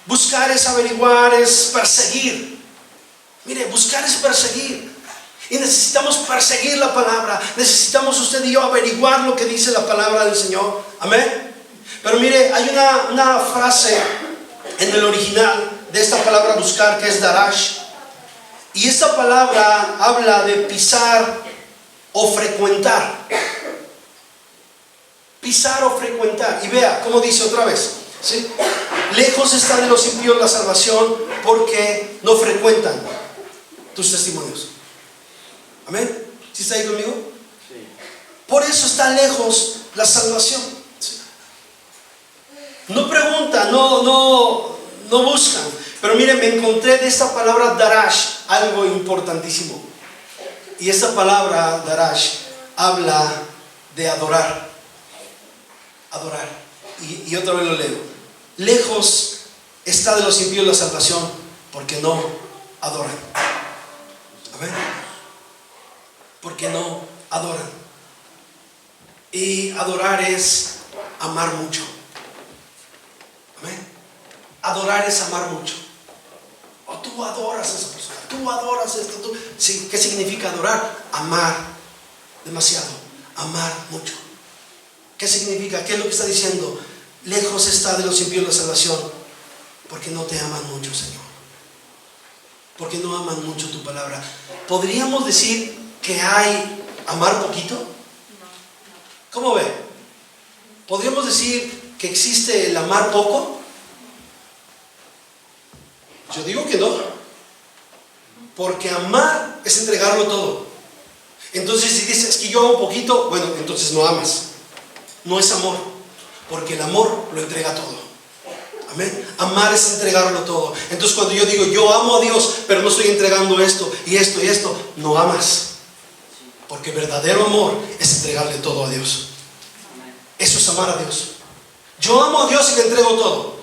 Buscar es averiguar, es perseguir. Mire, buscar es perseguir. Y necesitamos perseguir la palabra. Necesitamos usted y yo averiguar lo que dice la palabra del Señor. Amén. Pero mire, hay una frase en el original de esta palabra buscar, que es darash. Y esta palabra habla de pisar o frecuentar. Pisar o frecuentar. Y vea cómo dice otra vez. ¿Sí? Lejos está de los impíos la salvación, porque no frecuentan tus testimonios. Amén. ¿Sí está ahí conmigo? Sí. Por eso está lejos la salvación. No preguntan, no buscan. Pero miren, me encontré de esta palabra darash algo importantísimo. Y esta palabra darash habla de adorar. Adorar. Y otra vez lo leo. Lejos está de los impíos la salvación, porque no adoran. Amén. Porque no adoran. Y adorar es amar mucho. Amén. Adorar es amar mucho. O tú adoras a esa persona, tú adoras esto, tú. Sí, ¿qué significa adorar? Amar demasiado, amar mucho. ¿Qué significa? ¿Qué es lo que está diciendo? Lejos está de los impíos la salvación, porque no te aman mucho, Señor. Porque no aman mucho tu palabra. ¿Podríamos decir que hay amar poquito? ¿Cómo ve? ¿Podríamos decir que existe el amar poco? Yo digo que no. Porque amar es entregarlo todo. Entonces si dices que yo amo poquito, bueno, entonces no amas. No es amor. Porque el amor lo entrega todo. Amén. Amar es entregarlo todo. Entonces cuando yo digo yo amo a Dios, pero no estoy entregando esto y esto y esto, no amas. Porque verdadero amor es entregarle todo a Dios. Eso es amar a Dios. Yo amo a Dios y le entrego todo.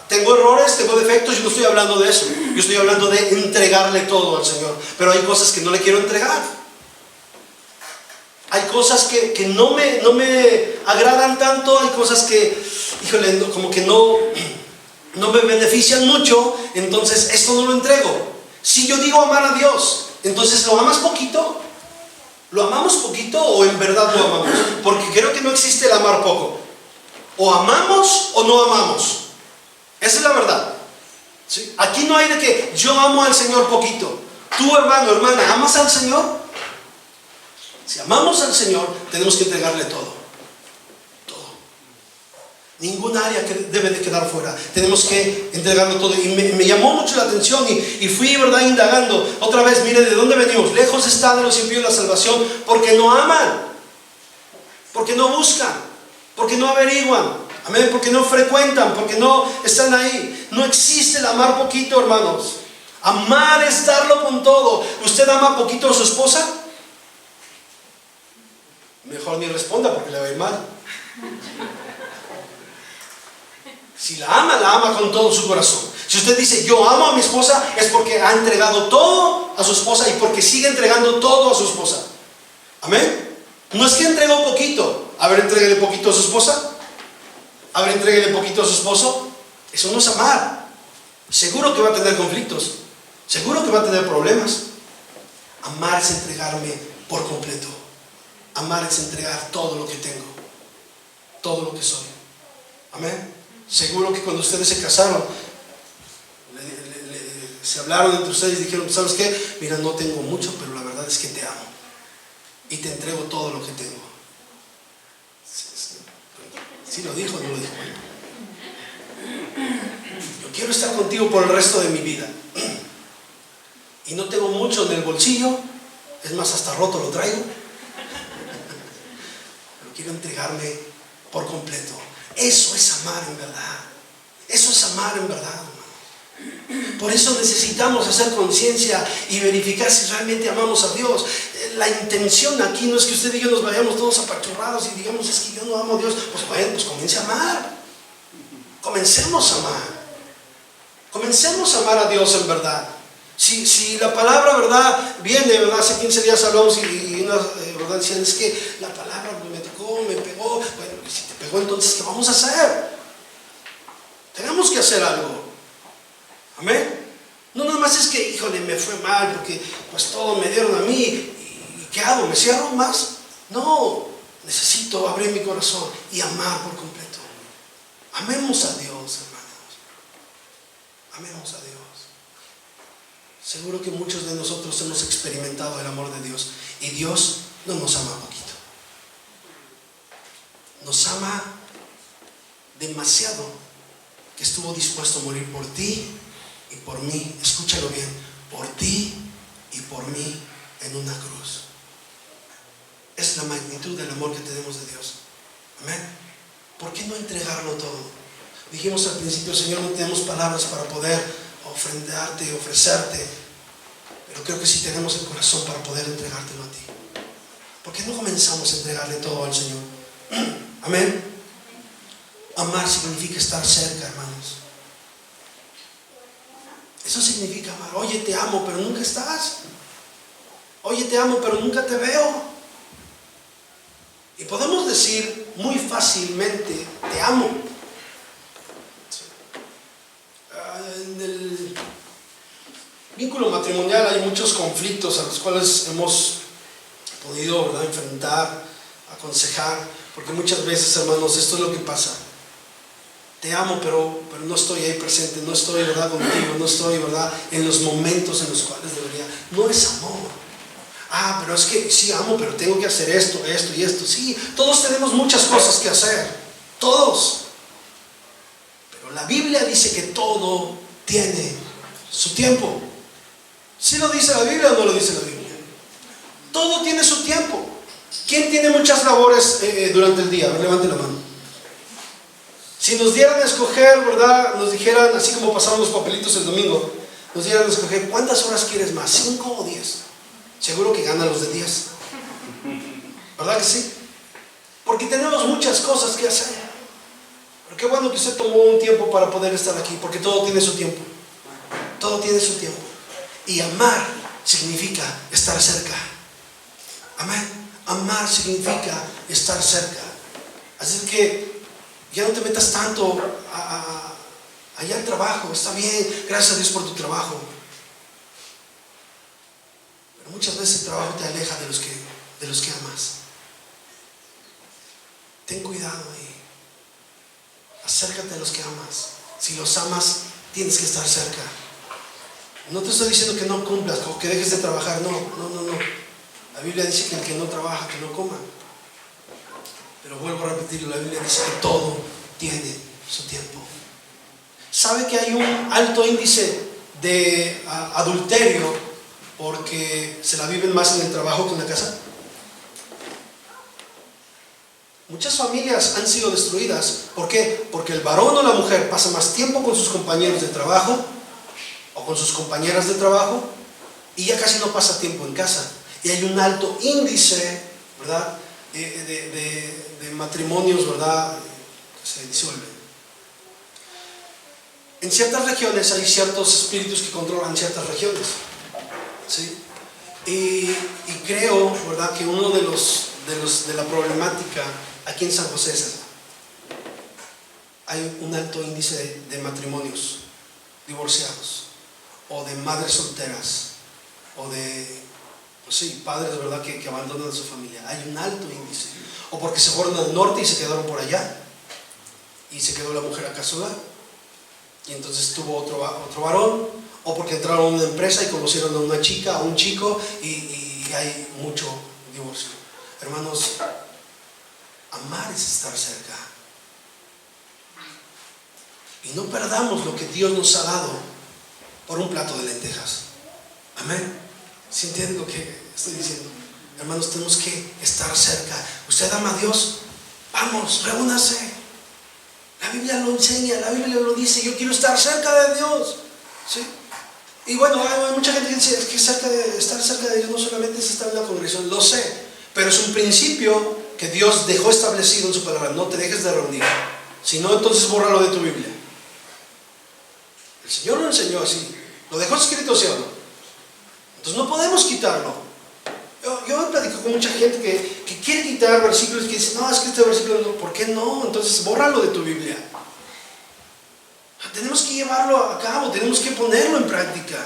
Tengo errores, tengo defectos, yo no estoy hablando de eso. Yo estoy hablando de entregarle todo al Señor. Pero hay cosas que no le quiero entregar. Hay cosas que no me agradan tanto. Hay cosas que, híjole, como que no me benefician mucho. Entonces esto no lo entrego. Si yo digo amar a Dios, entonces ¿lo amas poquito? ¿Lo amamos poquito o en verdad lo amamos? Porque creo que no existe el amar poco. O amamos o no amamos. Esa es la verdad. ¿Sí? Aquí no hay de que yo amo al Señor poquito. Tú, hermano, hermana, ¿amas al Señor? Si amamos al Señor, tenemos que entregarle todo. Todo. Ningún área que debe de quedar fuera. Tenemos que entregarlo todo. Y me llamó mucho la atención y fui, ¿verdad?, indagando. Otra vez, mire, ¿de dónde venimos? Lejos está de los impíos la salvación, porque no aman, porque no buscan, porque no averiguan. Amén, porque no frecuentan, porque no están ahí. No existe el amar poquito, hermanos. Amar es darlo con todo. ¿Usted ama poquito a su esposa? Mejor ni responda porque le va a ir mal. Si la ama con todo su corazón. Si usted dice yo amo a mi esposa, es porque ha entregado todo a su esposa y porque sigue entregando todo a su esposa. Amén. No es que entregó poquito. A ver, entréguele poquito a su esposa. A ver, entréguele poquito a su esposo. Eso no es amar. Seguro que va a tener conflictos. Seguro que va a tener problemas. Amar es entregarme por completo. Amar es entregar todo lo que tengo. Todo lo que soy. Amén. Seguro que cuando ustedes se casaron, se hablaron entre ustedes y dijeron, ¿sabes qué? Mira, no tengo mucho, pero la verdad es que te amo. Y te entrego todo lo que tengo. ¿Sí lo dijo o no lo dijo? Yo quiero estar contigo por el resto de mi vida. Y no tengo mucho en el bolsillo. Es más, hasta roto lo traigo. Pero quiero entregarme por completo. Eso es amar en verdad. Eso es amar en verdad, hermano. Por eso necesitamos hacer conciencia y verificar si realmente amamos a Dios. La intención aquí no es que usted y yo nos vayamos todos apachurrados y digamos, es que yo no amo a Dios. Pues bueno, pues comience a amar. Comencemos a amar. Comencemos a amar a Dios en verdad. Si la palabra, ¿verdad?, viene, ¿verdad? Hace 15 días hablamos y una, ¿verdad?, decían, es que la palabra me tocó, me pegó. Bueno, si te pegó, entonces, ¿qué vamos a hacer? Tenemos que hacer algo. Amén. No nada más es que, híjole, me fue mal porque pues todo me dieron a mí. ¿Y qué hago? ¿Me cierro más? No, necesito abrir mi corazón y amar por completo. Amemos a Dios, hermanos. Amemos a Dios. Seguro que muchos de nosotros hemos experimentado el amor de Dios y Dios no nos ama poquito. Nos ama demasiado que estuvo dispuesto a morir por ti y por mí. Escúchalo bien, por ti y por mí en una cruz. Es la magnitud del amor que tenemos de Dios. Amén. ¿Por qué no entregarlo todo? Dijimos al principio, Señor, no tenemos palabras para poder ofrendarte, ofrecerte, pero creo que sí tenemos el corazón para poder entregártelo a ti. ¿Por qué no comenzamos a entregarle todo al Señor? Amén. Amar significa estar cerca, hermanos. Eso significa amar. Oye, te amo, pero nunca estás. Oye, te amo, pero nunca te veo. Y podemos decir muy fácilmente, te amo. En el vínculo matrimonial hay muchos conflictos a los cuales hemos podido, ¿verdad?, enfrentar, aconsejar, porque muchas veces, hermanos, esto es lo que pasa. Te amo, pero no estoy ahí presente, no estoy, ¿verdad?, contigo, no estoy, ¿verdad?, en los momentos en los cuales debería. No es amor. Pero es que sí amo, pero tengo que hacer esto, esto y esto. Sí, todos tenemos muchas cosas que hacer, todos. Pero la Biblia dice que todo tiene su tiempo. ¿Sí lo dice la Biblia o no lo dice la Biblia? Todo tiene su tiempo. ¿Quién tiene muchas labores durante el día? A ver, levante la mano. Si nos dieran a escoger, ¿verdad?, nos dijeran, así como pasaron los papelitos el domingo, nos dieran a escoger, ¿cuántas horas quieres más? ¿5 o 10? Seguro que ganan los de 10. ¿Verdad que sí? Porque tenemos muchas cosas que hacer. Pero qué bueno que usted tomó un tiempo para poder estar aquí, porque todo tiene su tiempo. Todo tiene su tiempo. Y amar significa estar cerca. Amén. Amar significa estar cerca. Así que ya no te metas tanto allá al trabajo. Está bien, gracias a Dios por tu trabajo. Pero muchas veces el trabajo te aleja de los que amas. Ten cuidado ahí. Acércate a los que amas. Si los amas, tienes que estar cerca. No te estoy diciendo que no cumplas o que dejes de trabajar. No. La Biblia dice que el que no trabaja, que no coma. Pero vuelvo a repetir, la Biblia dice que todo tiene su tiempo. ¿Sabe que hay un alto índice de adulterio porque se la viven más en el trabajo que en la casa? Muchas familias han sido destruidas. ¿Por qué? Porque el varón o la mujer pasa más tiempo con sus compañeros de trabajo o con sus compañeras de trabajo y ya casi no pasa tiempo en casa. Y hay un alto índice, ¿verdad?, de matrimonios, ¿verdad?, que se disuelven. En ciertas regiones hay ciertos espíritus que controlan ciertas regiones, ¿sí? Y creo, ¿verdad?, que uno de la problemática aquí en San José es esa. Hay un alto índice de matrimonios divorciados, o de madres solteras, o de, pues sí, padres, ¿verdad?, que abandonan a su familia. Hay un alto índice. O porque se fueron al norte y se quedaron por allá, y se quedó la mujer acá sola, y entonces tuvo otro varón, o porque entraron a una empresa y conocieron a una chica, a un chico, y hay mucho divorcio. Hermanos, amar es estar cerca. Y no perdamos lo que Dios nos ha dado por un plato de lentejas. Amén. ¿Sí entienden lo que estoy diciendo? Hermanos, tenemos que estar cerca. ¿Usted ama a Dios? Vamos, reúnase. La Biblia lo enseña, la Biblia lo dice. Yo quiero estar cerca de Dios, ¿sí? Y bueno, hay mucha gente que dice que estar cerca de Dios no solamente es estar en la congregación. Lo sé, pero es un principio que Dios dejó establecido en su palabra. No te dejes de reunir. Si no, entonces bórralo de tu Biblia. El Señor lo enseñó así. Lo dejó escrito, ¿sí o no? Entonces no podemos quitarlo. Yo me platico con mucha gente que quiere quitar versículos y que dice, no, es que este versículo no. ¿Por qué no? Entonces bórralo de tu Biblia. Tenemos que llevarlo a cabo, tenemos que ponerlo en práctica.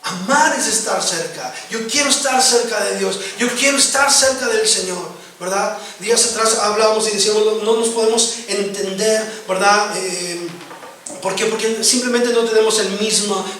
Amar es estar cerca. Yo quiero estar cerca de Dios. Yo quiero estar cerca del Señor, ¿verdad? Días atrás hablábamos y decíamos, no nos podemos entender, ¿verdad? ¿Por qué? Porque simplemente no tenemos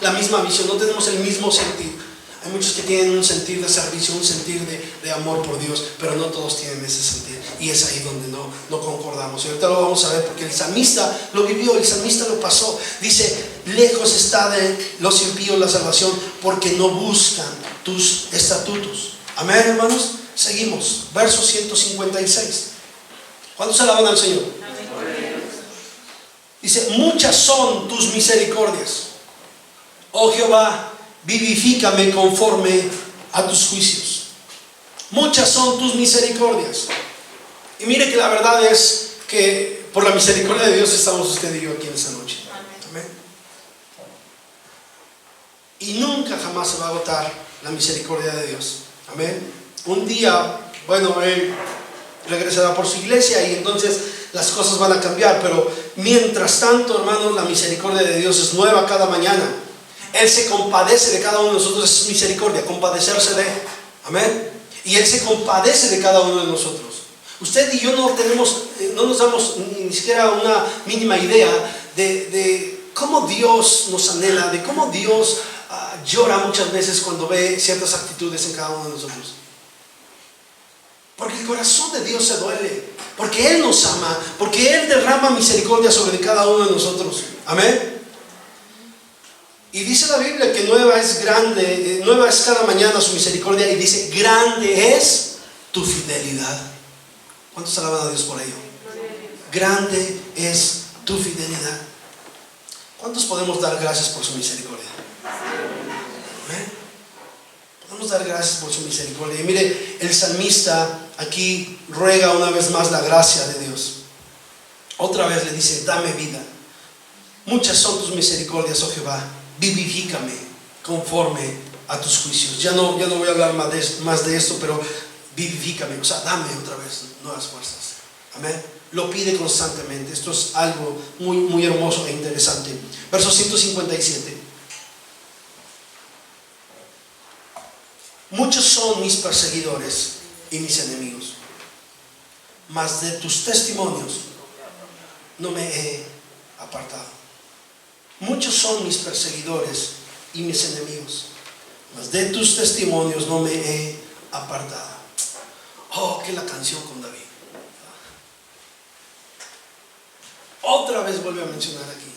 la misma visión, no tenemos el mismo sentido. Hay muchos que tienen un sentir de servicio, un sentir de amor por Dios, pero no todos tienen ese sentir. Y es ahí donde no concordamos. Y ahorita lo vamos a ver porque el salmista lo vivió, el salmista lo pasó. Dice, lejos está de los impíos la salvación, porque no buscan tus estatutos. Amén, hermanos. Seguimos. Verso 156. ¿Cuántos alaban al Señor? Dice, muchas son tus misericordias, oh Jehová, vivifícame conforme a tus juicios. Muchas son tus misericordias. Y mire que la verdad es que por la misericordia de Dios estamos usted y yo aquí en esta noche. Amén. Y nunca jamás se va a agotar la misericordia de Dios. Amén. Un día, bueno, Él regresará por su iglesia y entonces las cosas van a cambiar, pero mientras tanto, hermanos, la misericordia de Dios es nueva cada mañana. Él se compadece de cada uno de nosotros, es misericordia, compadecerse de. Amén. Y Él se compadece de cada uno de nosotros. Usted y yo no nos damos ni siquiera una mínima idea de cómo Dios nos anhela, de cómo Dios llora muchas veces cuando ve ciertas actitudes en cada uno de nosotros. Porque el corazón de Dios se duele, porque Él nos ama, porque Él derrama misericordia sobre cada uno de nosotros. Amén. Y dice la Biblia que nueva es cada mañana su misericordia, y dice, grande es tu fidelidad. ¿Cuántos alaban a Dios por ello? Grande es tu fidelidad. ¿Cuántos podemos dar gracias por su misericordia? Amén. Podemos dar gracias por su misericordia. Y mire, el salmista aquí ruega una vez más la gracia de Dios. Otra vez le dice, dame vida. Muchas son tus misericordias, oh Jehová, vivifícame conforme a tus juicios. Ya no voy a hablar más de esto, pero vivifícame, o sea, dame otra vez nuevas fuerzas. Amén. Lo pide constantemente. Esto es algo muy, muy hermoso e interesante. Verso 157. Muchos son mis perseguidores y mis enemigos, mas de tus testimonios no me he apartado. Muchos son mis perseguidores y mis enemigos, mas de tus testimonios no me he apartado. Oh, que la canción con David. Otra vez vuelve a mencionar aquí.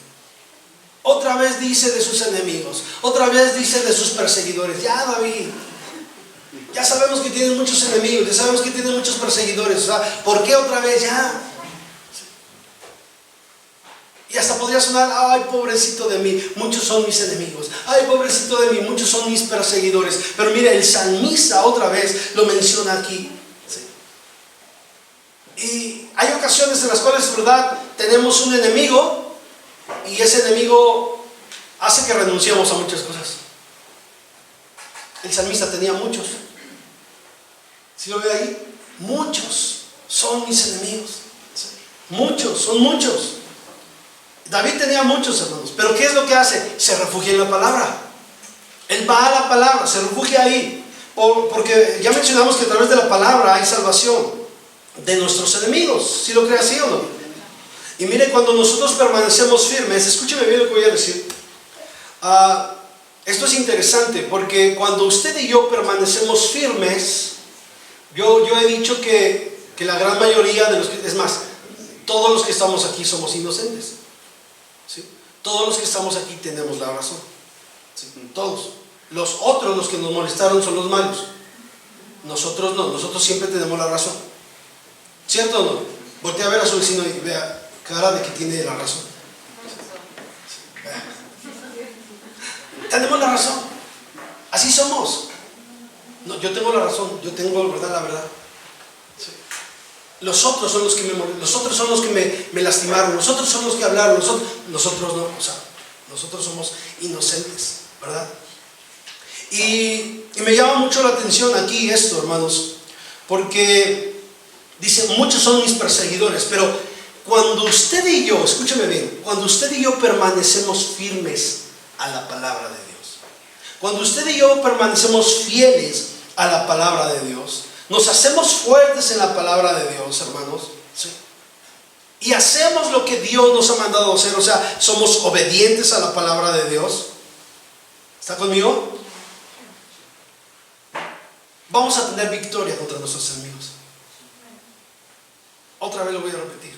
Otra vez dice de sus enemigos. Otra vez dice de sus perseguidores. Ya, David, ya sabemos que tienes muchos enemigos, ya sabemos que tienes muchos perseguidores. O sea, ¿por qué otra vez? Ya. Y hasta podría sonar, ay, pobrecito de mí, muchos son mis enemigos. Ay, pobrecito de mí, muchos son mis perseguidores. Pero mire, el salmista otra vez lo menciona aquí. Sí. Y hay ocasiones en las cuales, verdad, tenemos un enemigo y ese enemigo hace que renunciemos a muchas cosas. El salmista tenía muchos. ¿Sí lo ve ahí? Muchos son mis enemigos. Muchos, son muchos. David tenía muchos hermanos, pero ¿qué es lo que hace? Se refugia en la palabra. Él va a la palabra, se refugia ahí. Porque ya mencionamos que a través de la palabra hay salvación de nuestros enemigos. ¿Sí lo cree así o no? Y mire, cuando nosotros permanecemos firmes, escúcheme bien lo que voy a decir. Esto es interesante, porque cuando usted y yo permanecemos firmes, yo he dicho que la gran mayoría de los que, es más, todos los que estamos aquí somos inocentes. ¿Sí? Todos los que estamos aquí tenemos la razón. ¿Sí? Todos. Los otros, los que nos molestaron, son los malos. Nosotros no, nosotros siempre tenemos la razón. ¿Cierto o no? Voltea a ver a su vecino y vea cara de que tiene la razón. Tenemos la razón. Así somos. No, yo tengo la razón, yo tengo la verdad. Sí. Los otros son los que me lastimaron, los otros son los que hablaron, nosotros no, o sea, nosotros somos inocentes, ¿verdad? Y me llama mucho la atención aquí esto, hermanos, porque dice, muchos son mis perseguidores, pero cuando usted y yo, escúcheme bien, cuando usted y yo permanecemos firmes a la palabra de Dios, cuando usted y yo permanecemos fieles a la palabra de Dios, nos hacemos fuertes en la palabra de Dios, hermanos, ¿sí? Y hacemos lo que Dios nos ha mandado hacer, o sea, somos obedientes a la palabra de Dios. ¿Está conmigo? vamos a tener victoria contra nuestros enemigos. Otra vez lo voy a repetir.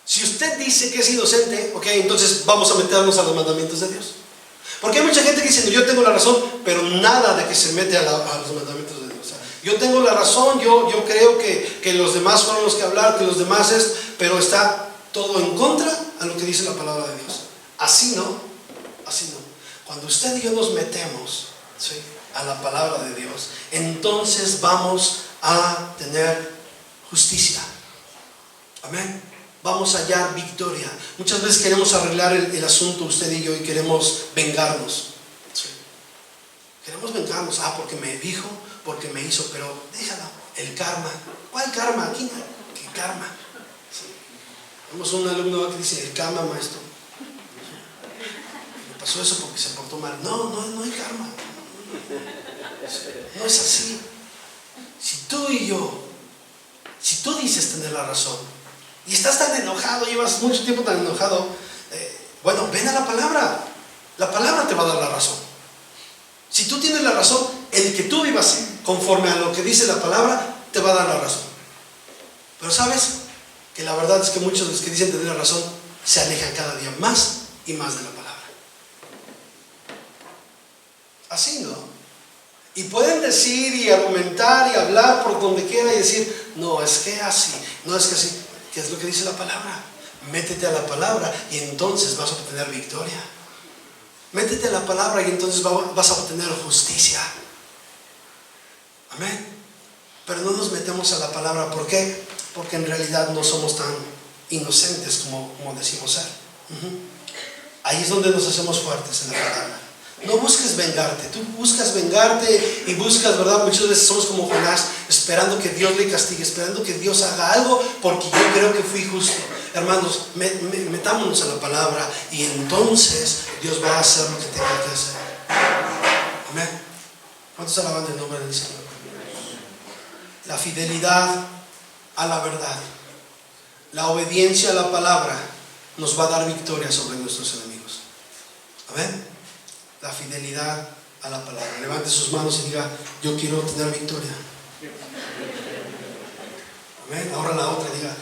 Si usted dice que es inocente, ok, entonces vamos a meternos a los mandamientos de Dios. Porque hay mucha gente que dice, yo tengo la razón, pero nada de que se mete a los mandamientos de Dios. O sea, yo tengo la razón, yo creo que los demás fueron los que hablaron, que los demás pero está todo en contra a lo que dice la palabra de Dios. Así no, así no. Cuando usted y yo nos metemos, ¿sí?, a la palabra de Dios, entonces vamos a tener justicia. Amén. Vamos a hallar victoria. Muchas veces queremos arreglar el asunto, usted y yo, y queremos vengarnos. ¿Sí? Queremos vengarnos. Porque me dijo, porque me hizo, pero déjalo. El karma. ¿Cuál karma? Aquí no. ¿Qué karma? ¿Sí? Tenemos un alumno que dice, el karma, maestro. Me pasó eso porque se portó mal. No hay karma. No es así. Si tú y yo, si tú dices tener la razón, y estás tan enojado, llevas mucho tiempo tan enojado, bueno, ven a la palabra. La palabra te va a dar la razón. Si tú tienes la razón, el que tú vivas conforme a lo que dice la palabra, te va a dar la razón. Pero sabes que la verdad es que muchos de los que dicen tener la razón se alejan cada día más y más de la palabra. Así, ¿no? Y pueden decir y argumentar y hablar por donde quiera y decir, no, es que así, no es que así. ¿Qué es lo que dice la palabra? Métete a la palabra y entonces vas a obtener victoria. Métete a la palabra y entonces vas a obtener justicia. Amén. Pero no nos metemos a la palabra. ¿Por qué? Porque en realidad no somos tan inocentes como decimos ser. Ahí es donde nos hacemos fuertes en la palabra. No busques vengarte. Tú buscas vengarte y buscas, ¿verdad? Muchas veces somos como Jonás, esperando que Dios le castigue, esperando que Dios haga algo porque yo creo que fui justo. Hermanos, metámonos a la palabra y entonces Dios va a hacer lo que tenga que hacer. Amén. ¿Cuántos alaban el nombre del Señor? La fidelidad a la verdad, la obediencia a la palabra nos va a dar victoria sobre nuestros enemigos. Amén. La fidelidad a la palabra. Levante sus manos y diga, yo quiero tener victoria. Amén. Ahora la otra, diga,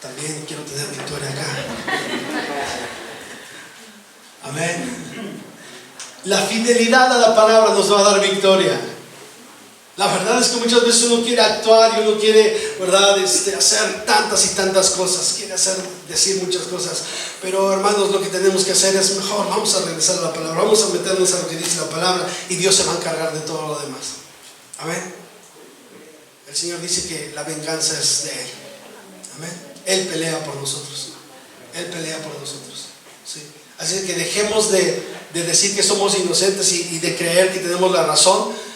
también quiero tener victoria acá. Amén. La fidelidad a la palabra nos va a dar victoria. La verdad es que muchas veces uno quiere actuar y uno quiere, ¿verdad?, hacer tantas y tantas cosas, quiere decir muchas cosas, pero hermanos, lo que tenemos que hacer es mejor, vamos a regresar a la palabra, vamos a meternos a lo que dice la palabra y Dios se va a encargar de todo lo demás. Amén. El Señor dice que la venganza es de Él. Amén. Él pelea por nosotros. Él pelea por nosotros. ¿Sí? Así que dejemos de decir que somos inocentes y de creer que tenemos la razón.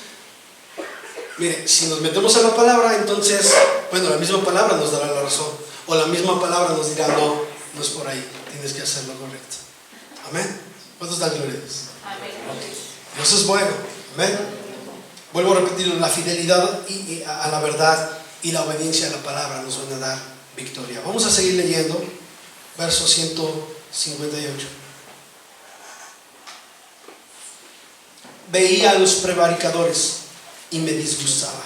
Mire, si nos metemos a la palabra, entonces, bueno, la misma palabra nos dará la razón. O la misma palabra nos dirá, no es por ahí, tienes que hacer lo correcto. Amén. ¿Cuántos dan gloria a Dios? Amén. Okay. Dios es bueno. Amén. Vuelvo a repetirlo, la fidelidad a la verdad y la obediencia a la palabra nos van a dar victoria. Vamos a seguir leyendo, verso 158. Veía a los prevaricadores y me disgustaba,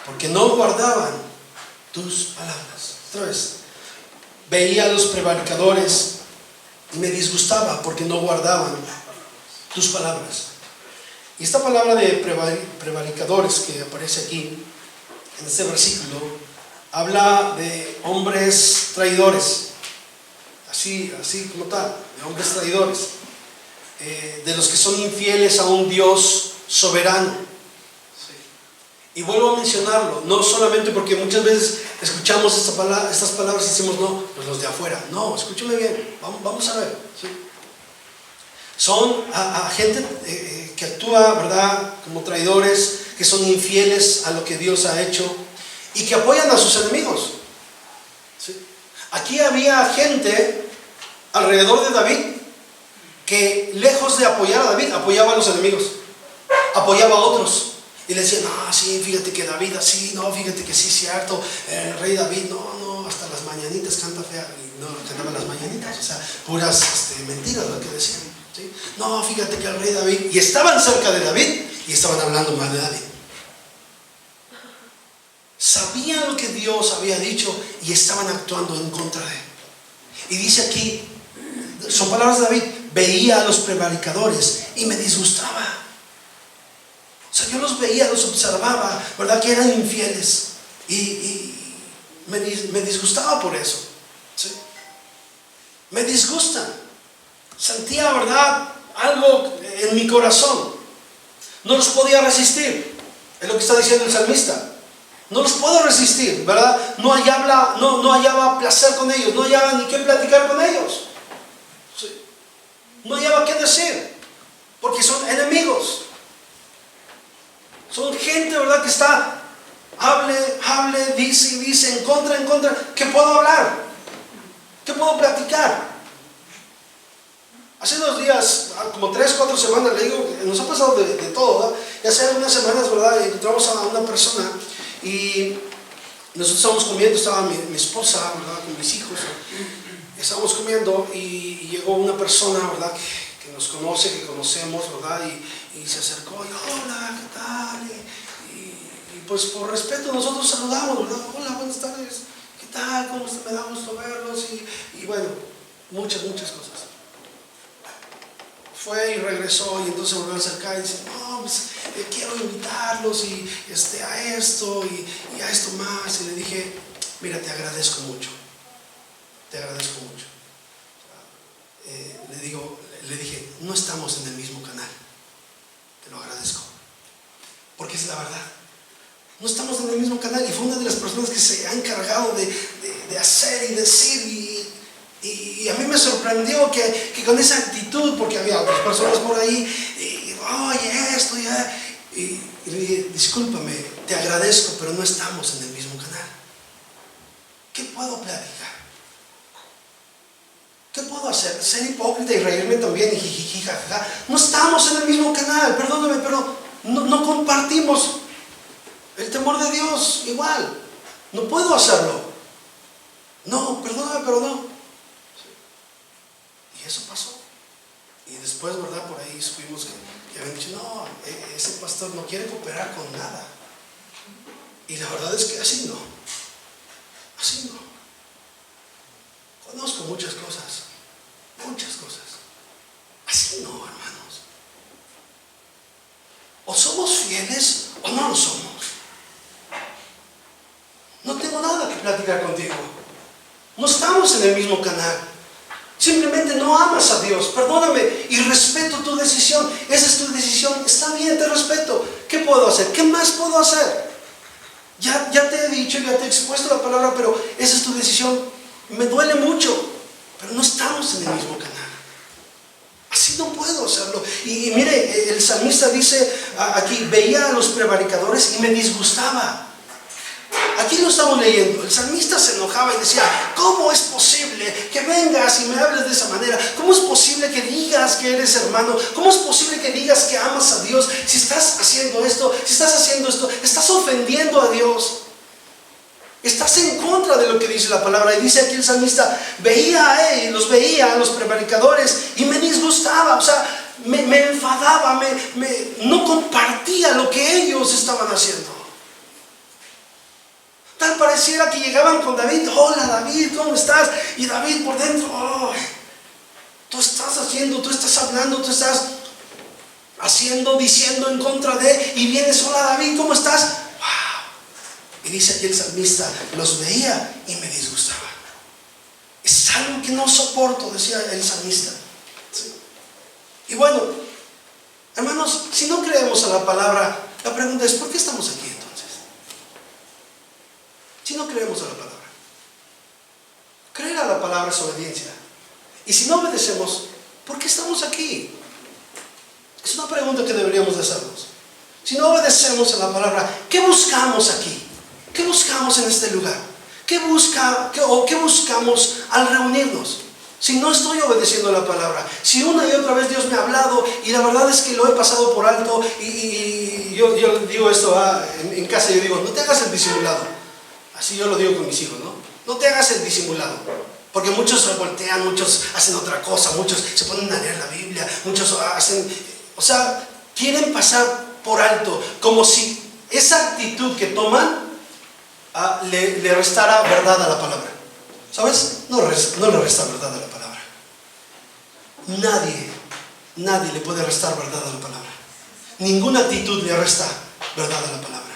porque no guardaban tus palabras. Otra vez. Veía a los prevaricadores y me disgustaba, porque no guardaban tus palabras. Y esta palabra de prevaricadores que aparece aquí, en este versículo, habla de hombres traidores. Así como tal, de hombres traidores. De los que son infieles a un Dios soberano. Y vuelvo a mencionarlo, no solamente porque muchas veces escuchamos estas palabras y decimos, no, pues los de afuera. No, escúchame bien, vamos a ver. ¿Sí? Son a gente que actúa, ¿verdad?, como traidores, que son infieles a lo que Dios ha hecho y que apoyan a sus enemigos. ¿Sí? Aquí había gente alrededor de David que, lejos de apoyar a David, apoyaba a los enemigos, apoyaba a otros. Y le decían, no, sí, fíjate que David así, no, fíjate que sí, cierto, el rey David, no, hasta las mañanitas canta fea, y no cantaba las mañanitas, o sea, puras mentiras lo que decían, ¿sí? No, fíjate que el rey David, y estaban cerca de David, y estaban hablando mal de David. sabían lo que Dios había dicho y estaban actuando en contra de él. Y dice aquí, son palabras de David: veía a los prevaricadores y me disgustaba. O sea, yo los veía, los observaba, ¿verdad? Que eran infieles. Y me disgustaba por eso. ¿Sí? Me disgusta. Sentía, ¿verdad?, algo en mi corazón. No los podía resistir. Es lo que está diciendo el salmista. No los puedo resistir, ¿verdad? No hallaba placer con ellos. No hallaba ni qué platicar con ellos. ¿Sí? No hallaba qué decir. Porque son enemigos. Son gente, ¿verdad?, que está hable, dice, en contra. ¿Qué puedo hablar? ¿Qué puedo platicar? Hace unos días, como 3, 4 semanas, le digo, nos ha pasado de todo, ¿verdad? Y hace algunas semanas, ¿verdad?, encontramos a una persona y nosotros estábamos comiendo, estaba mi esposa, ¿verdad?, con mis hijos. Estábamos comiendo y llegó una persona, ¿verdad?, que nos conoce, que conocemos, ¿verdad?, y se acercó y: hola, ¿qué tal? Y pues por respeto nosotros saludamos, ¿verdad? Hola, buenas tardes, ¿qué tal? ¿Cómo está? Me da gusto verlos. Y bueno, muchas cosas. Fue y regresó y entonces volvió a acercar y dice: no, pues quiero invitarlos a esto y a esto más. Y le dije: mira, te agradezco mucho. Le dije: no estamos en el mismo canal. Te lo agradezco. Porque es la verdad. No estamos en el mismo canal. Y fue una de las personas que se ha encargado de hacer y decir. Y a mí me sorprendió que con esa actitud, porque había otras personas por ahí, oye, esto, ya. Y le dije: discúlpame, te agradezco, pero no estamos en el mismo canal. ¿Qué puedo platicar? ¿Qué puedo hacer? ¿Ser hipócrita y reírme también? Y jijiji, jajaja. No estamos en el mismo canal, perdóname, pero no compartimos el temor de Dios igual. No puedo hacerlo. No, perdóname, pero no. Y eso pasó. Y después, ¿verdad?, por ahí supimos que habían dicho: no, ese pastor no quiere cooperar con nada. Y la verdad es que así no. Conozco muchas cosas. Así no, hermanos. O somos fieles o no lo somos. No tengo nada que platicar contigo. No estamos en el mismo canal. Simplemente no amas a Dios. Perdóname y respeto tu decisión. Esa es tu decisión. Está bien, te respeto. ¿Qué puedo hacer? ¿Qué más puedo hacer? Ya te he dicho, ya te he expuesto la palabra, pero esa es tu decisión. Me duele mucho, pero no estamos en el mismo canal. Así no puedo hacerlo. Y mire, el salmista dice aquí: veía a los prevaricadores y me disgustaba. Aquí lo estamos leyendo. El salmista se enojaba y decía: ¿cómo es posible que vengas y me hables de esa manera? ¿Cómo es posible que digas que eres hermano? ¿Cómo es posible que digas que amas a Dios? Si estás haciendo esto, estás ofendiendo a Dios. Estás en contra de lo que dice la palabra. Y dice aquí el salmista: los veía a los prevaricadores y me disgustaba. O sea, me enfadaba, no compartía lo que ellos estaban haciendo. Tal pareciera que llegaban con David: hola David, ¿cómo estás? Y David por dentro: tú estás hablando, tú estás diciendo en contra de, y vienes: hola David, ¿cómo estás? Wow. Y dice aquí el salmista: los veía y me disgustaba. Es algo que no soporto, decía el salmista. ¿Sí? Y bueno, hermanos, si no creemos a la palabra, la pregunta es: ¿por qué estamos aquí entonces? Si no creemos a la palabra. Creer a la palabra es obediencia. Y si no obedecemos, ¿por qué estamos aquí? Es una pregunta que deberíamos de hacernos. Si no obedecemos a la palabra, ¿qué buscamos aquí? ¿Qué buscamos en este lugar? ¿Qué buscamos al reunirnos? Si no estoy obedeciendo a la palabra, si una y otra vez Dios me ha hablado y la verdad es que lo he pasado por alto, y yo digo esto en casa, yo digo: no te hagas el disimulado. Así yo lo digo con mis hijos, ¿no? No te hagas el disimulado. Porque muchos se voltean, muchos hacen otra cosa, muchos se ponen a leer la Biblia, muchos quieren pasar por alto, como si esa actitud que toman le restara verdad a la palabra. ¿Sabes? No le resta verdad a la palabra. Nadie le puede restar verdad a la palabra. Ninguna actitud le resta verdad a la palabra.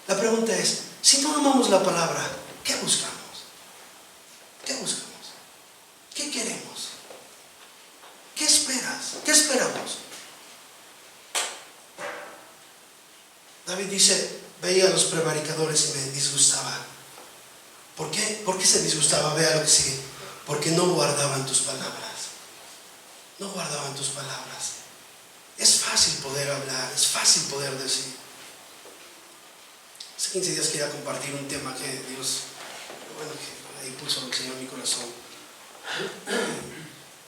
La pregunta es, si no amamos la palabra, ¿qué buscamos? ¿Qué buscamos? ¿Qué queremos? ¿Qué esperas? ¿Qué esperamos? David dice, veía a los prevaricadores y me disgustaba. ¿Por qué? ¿Por qué se disgustaba? Vea lo que sigue. Porque no guardaban tus palabras. No guardaban tus palabras. Es fácil poder hablar, es fácil poder decir. Hace 15 días quería compartir un tema que Dios, que ahí puso el Señor en mi corazón.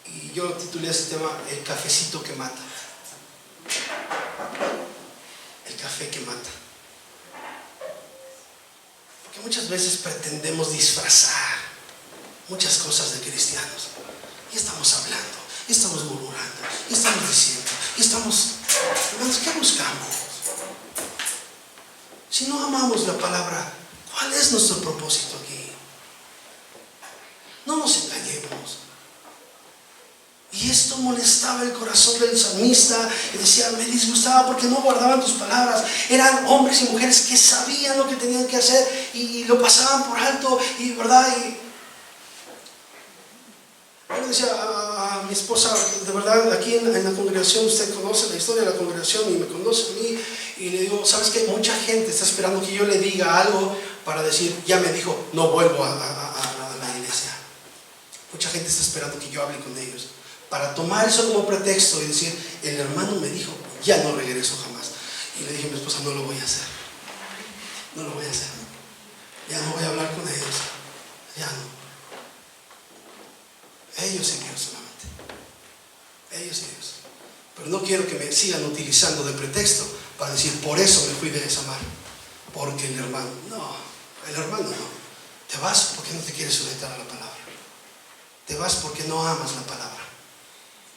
Y yo titulé ese tema, el cafecito que mata. El café que mata. Porque muchas veces pretendemos disfrazar muchas cosas de cristianos. Y estamos hablando, y estamos murmurando, y estamos diciendo, y estamos... Hermanos, ¿qué buscamos? Si no amamos la palabra, ¿cuál es nuestro propósito aquí? No nos engañemos. Y esto molestaba el corazón del salmista, y decía, me disgustaba porque no guardaban tus palabras. Eran hombres y mujeres que sabían lo que tenían que hacer y lo pasaban por alto, y verdad. Y yo decía a mi esposa, de verdad, aquí en la congregación, usted conoce la historia de la congregación y me conoce a mí, y le digo, ¿sabes qué? Mucha gente está esperando que yo le diga algo para decir, ya me dijo, no vuelvo a la iglesia. Mucha gente está esperando que yo hable con ellos, para tomar eso como pretexto y decir, el hermano me dijo, ya no regreso jamás. Y le dije a mi esposa, no lo voy a hacer. No lo voy a hacer. Ya no voy a hablar con ellos. Ya no. Ellos y Dios solamente. Ellos y Dios. Pero no quiero que me sigan utilizando de pretexto para decir, por eso me fui de esa mar. Porque el hermano, no. El hermano no. Te vas porque no te quieres sujetar a la palabra. Te vas porque no amas la palabra.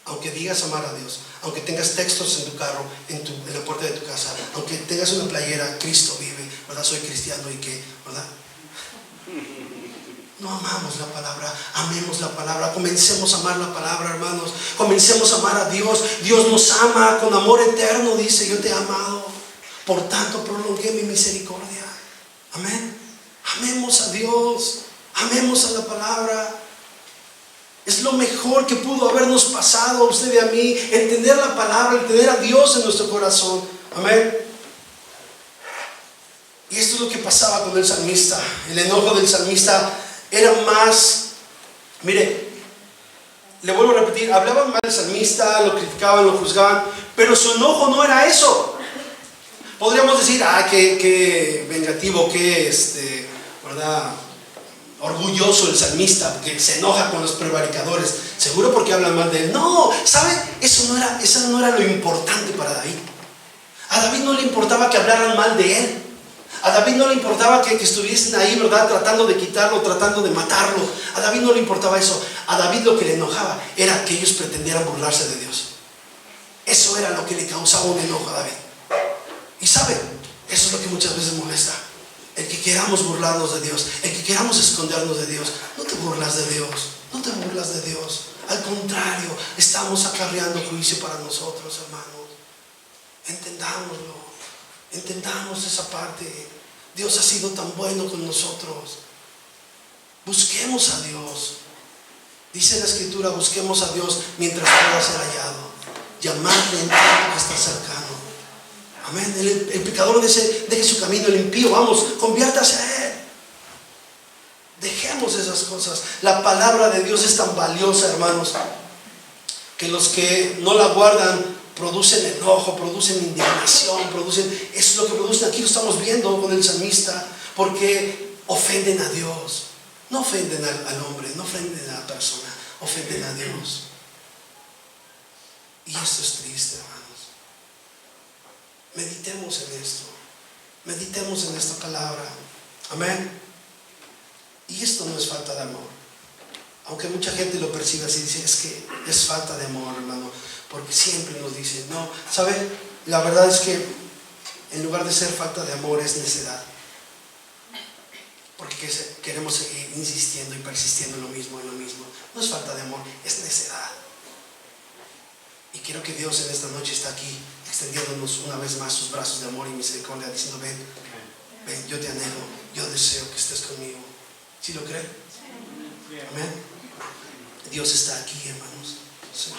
Aunque digas amar a Dios, aunque tengas textos en tu carro, en la puerta de tu casa, aunque tengas una playera, Cristo vive, ¿verdad? Soy cristiano y qué, ¿verdad? No amamos la palabra, amemos la palabra, comencemos a amar la palabra, hermanos, comencemos a amar a Dios. Dios nos ama con amor eterno, dice, yo te he amado, por tanto prolongué mi misericordia. Amén. Amemos a Dios, amemos a la palabra. Es lo mejor que pudo habernos pasado a usted y a mí, entender la palabra, entender a Dios en nuestro corazón. Amén. Y esto es lo que pasaba con el salmista. El enojo del salmista era más, mire, le vuelvo a repetir, hablaban mal del salmista, lo criticaban, lo juzgaban, pero su enojo no era eso. Podríamos decir, qué vengativo, qué, ¿verdad? Orgulloso el salmista, porque se enoja con los prevaricadores, seguro porque hablan mal de él. No, ¿sabe? Eso no era lo importante para David. A David no le importaba que hablaran mal de él. A David no le importaba que estuviesen ahí, ¿verdad? Tratando de quitarlo, tratando de matarlo. A David no le importaba eso. A David lo que le enojaba era que ellos pretendieran burlarse de Dios. Eso era lo que le causaba un enojo a David. Y ¿sabe? Eso es lo que muchas veces molesta. El que queramos burlarnos de Dios, el que queramos escondernos de Dios. No te burlas de Dios, no te burlas de Dios. Al contrario, estamos acarreando juicio para nosotros, hermanos. Entendámoslo, entendamos esa parte. Dios ha sido tan bueno con nosotros. Busquemos a Dios. Dice la Escritura, busquemos a Dios mientras pueda ser hallado. Llamadle en tiempo que está cercano. Amén. El pecador deje su camino, el impío, vamos, conviértase a Él. Dejemos esas cosas. La palabra de Dios es tan valiosa, hermanos, que los que no la guardan producen enojo, producen indignación, es lo que producen. Aquí lo estamos viendo con el salmista, porque ofenden a Dios. No ofenden al hombre, no ofenden a la persona, ofenden a Dios. Y esto es triste, hermanos. Meditemos en esto. Meditemos en esta palabra. Amén. Y esto no es falta de amor. Aunque mucha gente lo percibe así, dice, es que es falta de amor, hermano. Porque siempre nos dicen, no, ¿sabe? La verdad es que en lugar de ser falta de amor es necedad. queremos seguir insistiendo y persistiendo en lo mismo, en lo mismo. No es falta de amor, es necedad. Y quiero que Dios en esta noche está aquí, extendiéndonos una vez más sus brazos de amor y misericordia, diciendo: ven, ven, yo te anhelo, yo deseo que estés conmigo. ¿Sí lo creen? Amén. Dios está aquí, hermanos. Sí.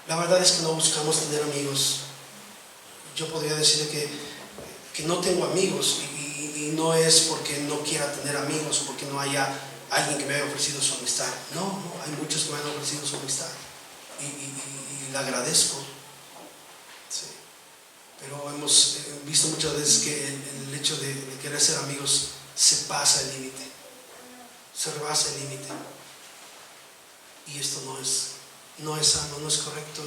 La verdad es que no buscamos tener amigos. Yo podría decirle que no tengo amigos, y no es porque no quiera tener amigos o porque no haya alguien que me haya ofrecido su amistad. No, hay muchos que me han ofrecido su amistad y le agradezco. Sí. Pero hemos visto muchas veces que el hecho de querer ser amigos se pasa el límite, se rebasa el límite, y esto no es sano, no es correcto.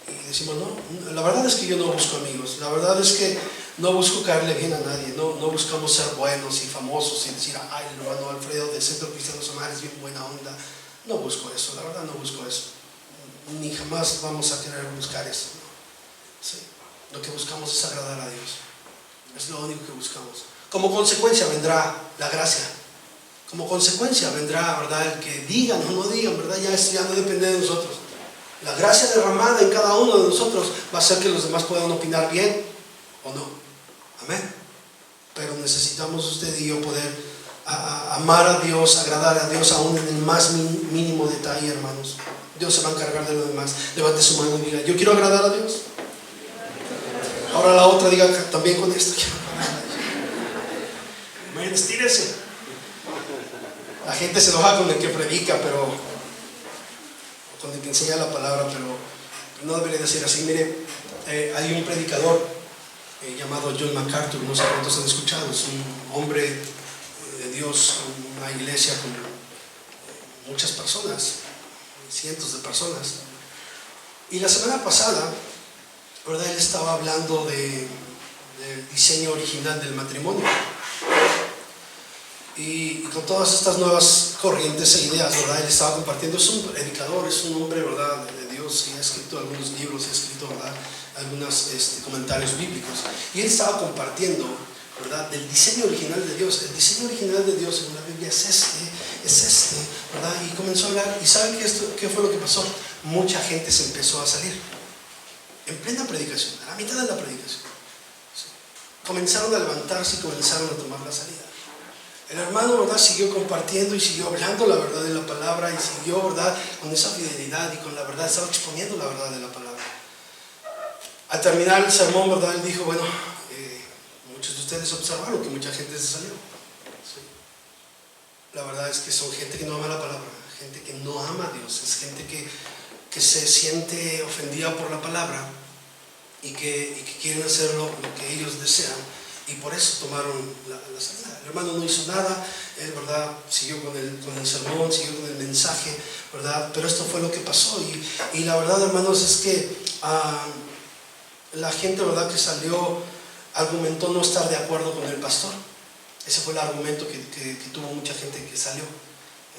Y decimos: no, la verdad es que yo no busco amigos, la verdad es que no busco caerle bien a nadie, no buscamos ser buenos y famosos y decir: ay, el hermano Alfredo del Centro Cristiano Samar es bien buena onda. No busco eso, la verdad no busco eso, ni jamás vamos a querer buscar eso. Sí. Lo que buscamos es agradar a Dios, es lo único que buscamos. Como consecuencia vendrá la gracia, como consecuencia vendrá, ¿verdad?, el que digan o no digan, ¿verdad? Esto ya no depende de nosotros. La gracia derramada en cada uno de nosotros va a hacer que los demás puedan opinar bien o no. Amén. Pero necesitamos usted y yo poder amar a Dios, agradar a Dios aún en el más mínimo detalle, hermanos. Dios se va a encargar de lo demás. Levante su mano y diga: yo quiero agradar a Dios. Ahora la otra diga también con esto: amén. Estírese. La gente se enoja con el que predica, pero con el que enseña la palabra, pero no debería de ser así. Mire, hay un predicador llamado John MacArthur, no sé cuántos han escuchado. Es un hombre de Dios, una iglesia con muchas personas, cientos de personas. Y la semana pasada, ¿verdad?, él estaba hablando del diseño original del matrimonio. Y con todas estas nuevas corrientes e ideas, ¿verdad?, él estaba compartiendo. Es un predicador, es un hombre, ¿verdad?, de Dios, y ha escrito algunos libros, ha escrito, ¿verdad?, algunos comentarios bíblicos. Y él estaba compartiendo, ¿verdad?, del diseño original de Dios. El diseño original de Dios en la Biblia es este, ¿verdad? Y comenzó a hablar. ¿Y saben qué fue lo que pasó? Mucha gente se empezó a salir en plena predicación, a la mitad de la predicación. Sí. Comenzaron a levantarse y comenzaron a tomar la salida. El hermano, ¿verdad?, siguió compartiendo y siguió hablando la verdad de la palabra, y siguió, ¿verdad?, con esa fidelidad y con la verdad, estaba exponiendo la verdad de la palabra. Al terminar el sermón, ¿verdad?, él dijo: bueno, muchos de ustedes observaron que mucha gente se salió. Sí. La verdad es que son gente que no ama la palabra, gente que no ama a Dios, es gente que se siente ofendida por la palabra y que quieren hacer lo que ellos desean. Y por eso tomaron la salida. El hermano no hizo nada, él, ¿verdad?, siguió con el sermón, siguió con el mensaje, ¿verdad? Pero esto fue lo que pasó. Y la verdad, hermanos, es que la gente, ¿verdad?, que salió argumentó no estar de acuerdo con el pastor. Ese fue el argumento que tuvo mucha gente que salió.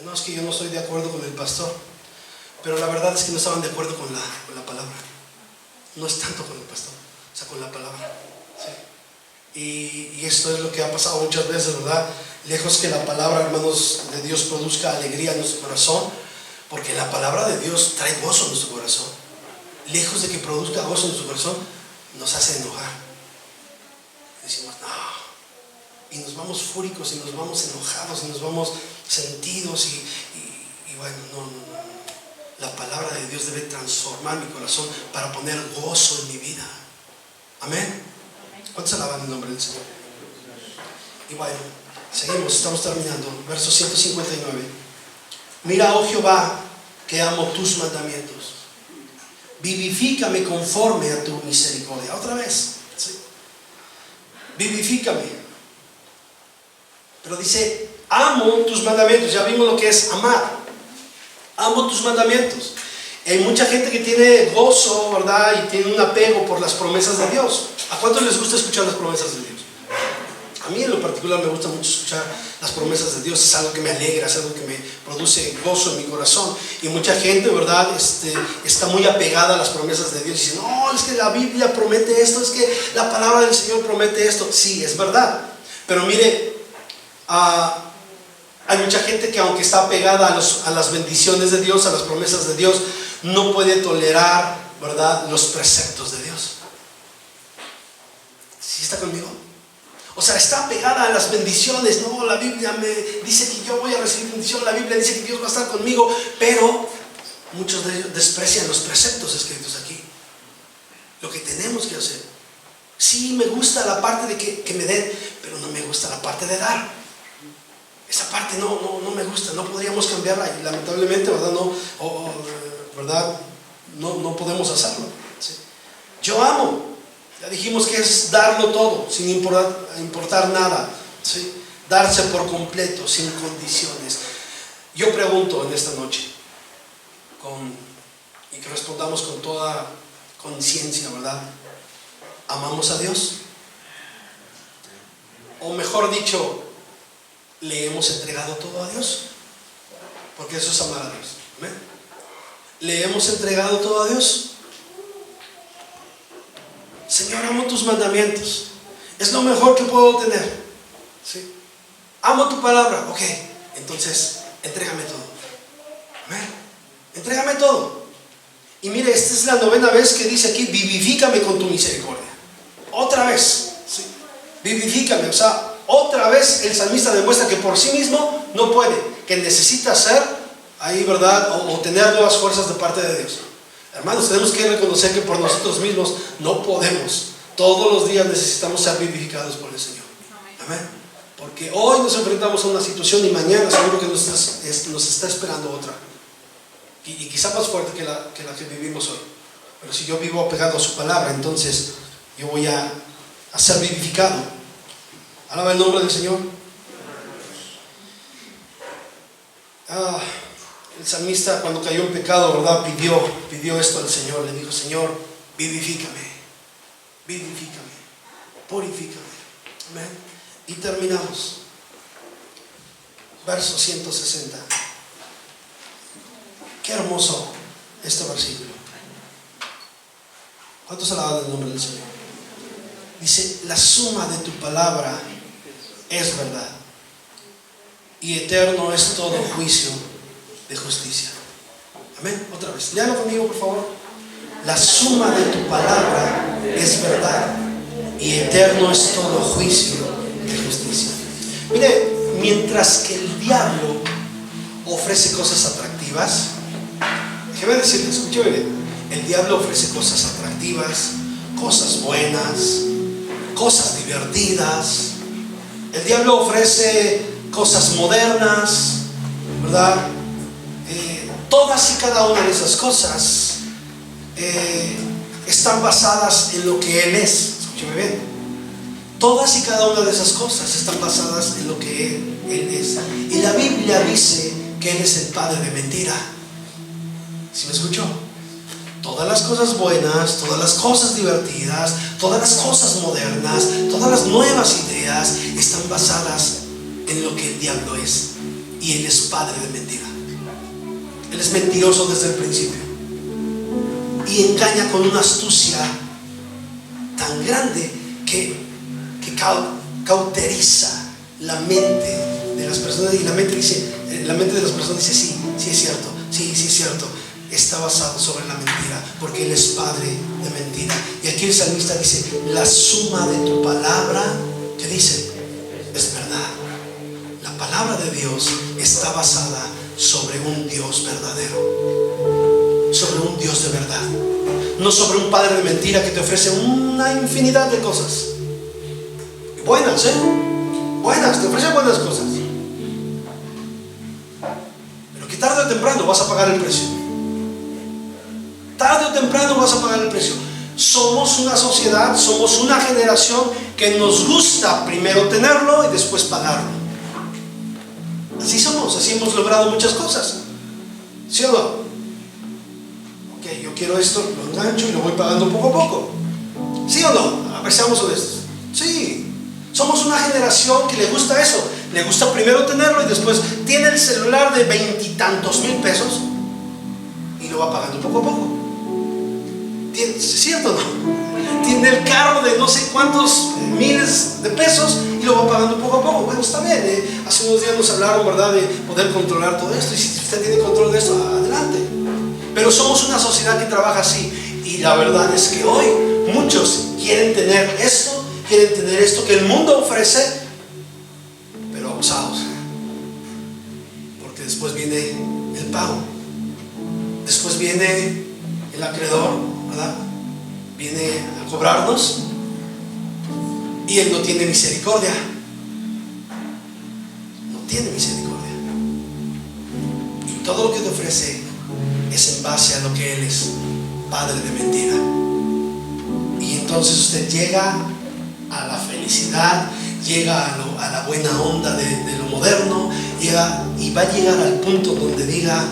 No, es que yo no estoy de acuerdo con el pastor. Pero la verdad es que no estaban de acuerdo con la palabra. No es tanto con el pastor, o sea, con la palabra. Sí. Y esto es lo que ha pasado muchas veces, ¿verdad? Lejos que la palabra, hermanos, de Dios produzca alegría en nuestro corazón, porque la palabra de Dios trae gozo en nuestro corazón. Lejos de que produzca gozo en nuestro corazón, nos hace enojar. Decimos: no. Y nos vamos fúricos, y nos vamos enojados, y nos vamos sentidos, y bueno, no. La palabra de Dios debe transformar mi corazón para poner gozo en mi vida. Amén. ¿Cuántos alaban el nombre del Señor? Y bueno, seguimos, estamos terminando. Verso 159. Mira, oh Jehová, que amo tus mandamientos. Vivifícame conforme a tu misericordia. Otra vez, ¿sí? Vivifícame. Pero dice: amo tus mandamientos. Ya vimos lo que es amar. Amo tus mandamientos. Hay mucha gente que tiene gozo, ¿verdad?, y tiene un apego por las promesas de Dios. ¿A cuántos les gusta escuchar las promesas de Dios? A mí en lo particular me gusta mucho escuchar las promesas de Dios. Es algo que me alegra, es algo que me produce gozo en mi corazón. Y mucha gente, ¿verdad?, está muy apegada a las promesas de Dios. Dice: no, es que la Biblia promete esto, es que la palabra del Señor promete esto. Sí, es verdad. Pero mire, Hay mucha gente que, aunque está pegada a las bendiciones de Dios, a las promesas de Dios, no puede tolerar, ¿verdad?, los preceptos de Dios. ¿Sí está conmigo? O sea, está pegada a las bendiciones. No, la Biblia me dice que yo voy a recibir bendición, la Biblia dice que Dios va a estar conmigo, pero muchos de ellos desprecian los preceptos escritos aquí. Lo que tenemos que hacer. Sí, me gusta la parte de que me den, pero no me gusta la parte de dar. Esa parte no me gusta, no podríamos cambiarla y lamentablemente, ¿verdad? ¿Verdad? No podemos hacerlo, ¿sí? Yo amo, ya dijimos que es darlo todo, sin importar nada, ¿sí? Darse por completo, sin condiciones. Yo pregunto en esta noche, y que respondamos con toda conciencia, ¿verdad? ¿Amamos a Dios? O mejor dicho, ¿le hemos entregado todo a Dios? Porque eso es amar a Dios. ¿Amén? ¿Le hemos entregado todo a Dios? Señor, amo tus mandamientos, es lo mejor que puedo tener, ¿sí? Amo tu palabra, ok, entonces entrégame todo. Amén. Entrégame todo. Y mire, esta es la 9ª vez que dice aquí: vivifícame con tu misericordia. Otra vez, ¿sí? Vivifícame. O sea, otra vez el salmista demuestra que por sí mismo no puede, que necesita ser ahí, ¿verdad? O tener nuevas fuerzas de parte de Dios. Hermanos, tenemos que reconocer que por nosotros mismos no podemos. Todos los días necesitamos ser vivificados por el Señor. Amén. Porque hoy nos enfrentamos a una situación y mañana seguro que nos está esperando otra. Y quizá más fuerte que la que vivimos hoy. Pero si yo vivo apegado a su palabra, entonces yo voy a ser vivificado. Alaba el nombre del Señor. El salmista, cuando cayó en pecado, ¿verdad?, pidió esto al Señor. Le dijo: Señor, vivifícame, purifícame. Amén. Y terminamos. Verso 160. Qué hermoso este versículo. ¿Cuántos alaban el nombre del Señor? Dice: la suma de tu palabra es verdad, y eterno es todo juicio de justicia. Amén. Otra vez, léalo conmigo, por favor. La suma de tu palabra es verdad, y eterno es todo juicio de justicia. Mire, mientras que el diablo ofrece cosas atractivas, déjeme decirle, escúcheme bien, el diablo ofrece cosas atractivas, cosas buenas, cosas divertidas. El diablo ofrece cosas modernas, ¿verdad? Todas y cada una de esas cosas están basadas en lo que Él es. Escúcheme bien. Todas y cada una de esas cosas están basadas en lo que Él es. Y la Biblia dice que Él es el padre de mentira. ¿Sí me escuchó? Todas las cosas buenas, todas las cosas divertidas, todas las cosas modernas, todas las nuevas ideas están basadas en lo que el diablo es. Y Él es padre de mentira. Él es mentiroso desde el principio y engaña con una astucia tan grande que cauteriza la mente de las personas. Y la mente de las personas dice: sí es cierto, sí es cierto. Está basado sobre la mentira, porque Él es padre de mentira. Y aquí el salmista dice: la suma de tu palabra, ¿qué dice? Es verdad. La palabra de Dios está basada sobre un Dios verdadero, sobre un Dios de verdad, no sobre un padre de mentira que te ofrece una infinidad de cosas buenas, buenas, te ofrece buenas cosas, pero que tarde o temprano vas a pagar el precio. Tarde o temprano vas a pagar el precio. Somos una sociedad, somos una generación que nos gusta primero tenerlo y después pagarlo. Así somos, así hemos logrado muchas cosas. ¿Sí o no? Ok, yo quiero esto, lo engancho y lo voy pagando poco a poco. ¿Sí o no? A ver, seamos honestos. Sí, somos una generación que le gusta eso. Le gusta primero tenerlo y después tiene el celular de 20 y tantos mil pesos y lo va pagando poco a poco. ¿Es cierto o no? Tiene el carro de no sé cuántos miles de pesos y lo va pagando poco a poco. Bueno, está bien. Hace unos días nos hablaron, ¿verdad?, de poder controlar todo esto. Y si usted tiene control de esto, adelante. Pero somos una sociedad que trabaja así. Y la verdad es que hoy muchos quieren tener esto que el mundo ofrece, pero abusados. Porque después viene el pago. Después viene el acreedor, ¿verdad? Viene a cobrarnos y Él no tiene misericordia. No tiene misericordia. Y todo lo que te ofrece es en base a lo que Él es, padre de mentira. Y entonces usted llega a la felicidad, llega a la buena onda de lo moderno, llega y va a llegar al punto donde diga: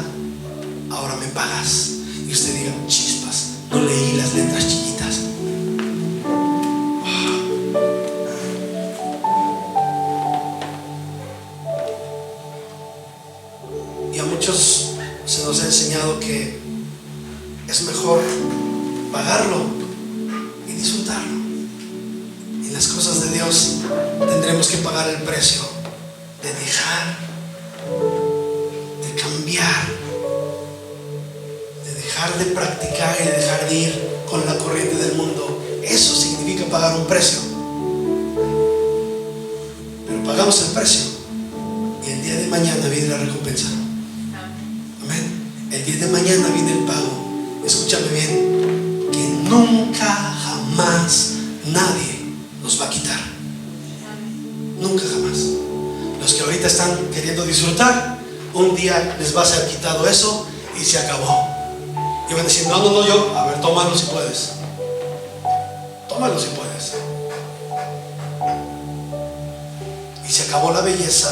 ahora me pagas. Y usted diga: chispas, no leí las letras chiquitas. Y a muchos se nos ha enseñado que es mejor pagarlo y disfrutarlo. En las cosas de Dios tendremos que pagar el precio de dejar, de cambiar, de dejar de practicar y de dejar de ir con la corriente del mundo. Eso significa pagar un precio. Pero pagamos el precio y el día de mañana viene la recompensa. Amén. El día de mañana viene el pago. Escúchame bien, que nunca jamás nadie nos va a quitar. Nunca jamás. Los que ahorita están queriendo disfrutar, un día les va a ser quitado eso y se acabó. Y van a decir: no, yo, a ver, tómalo si puedes. Tómalo si puedes. Y se acabó la belleza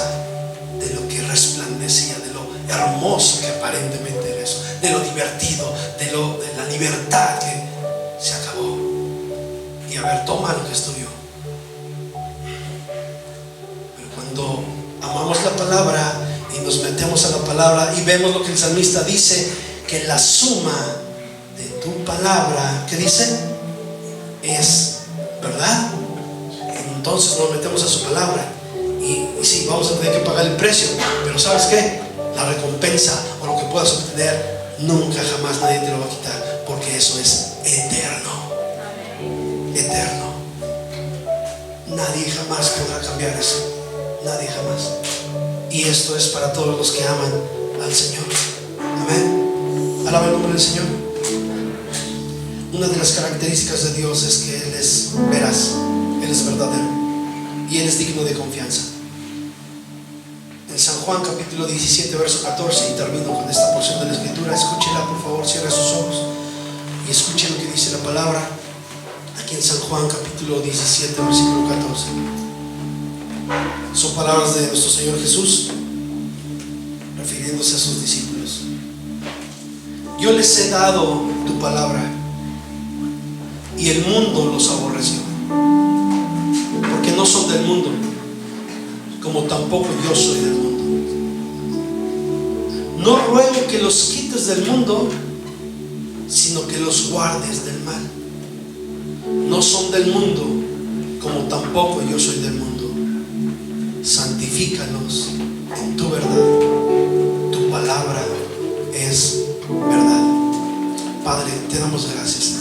de lo que resplandecía, de lo hermoso que aparentemente era eso, de lo divertido, de la libertad que se acabó. Y a ver, toma lo que es tuyo. Pero cuando amamos la palabra y nos metemos a la palabra y vemos lo que el salmista dice, que la suma de tu palabra, ¿qué dice? Es verdad. Entonces nos metemos a su palabra y sí, vamos a tener que pagar el precio, pero ¿sabes qué? La recompensa o lo que puedas obtener, nunca jamás nadie te lo va a quitar, porque eso es eterno. Eterno. Nadie jamás podrá cambiar eso. Nadie jamás. Y esto es para todos los que aman al Señor. Amén. Alaba el nombre del Señor. Una de las características de Dios es que Él es veraz, Él es verdadero y Él es digno de confianza. En San Juan capítulo 17 verso 14, y termino con esta porción de la escritura, escúchela por favor, cierre sus ojos y escuche lo que dice la palabra aquí en San Juan capítulo 17 versículo 14. Son palabras de nuestro Señor Jesús refiriéndose a sus discípulos. Yo les he dado tu palabra y el mundo los aborreció, porque no son del mundo, como tampoco yo soy del mundo. No ruego que los quites del mundo, sino que los guardes del mal. No son del mundo, como tampoco yo soy del mundo. Santifícalos en tu verdad. Tu palabra es verdad. Padre, te damos gracias.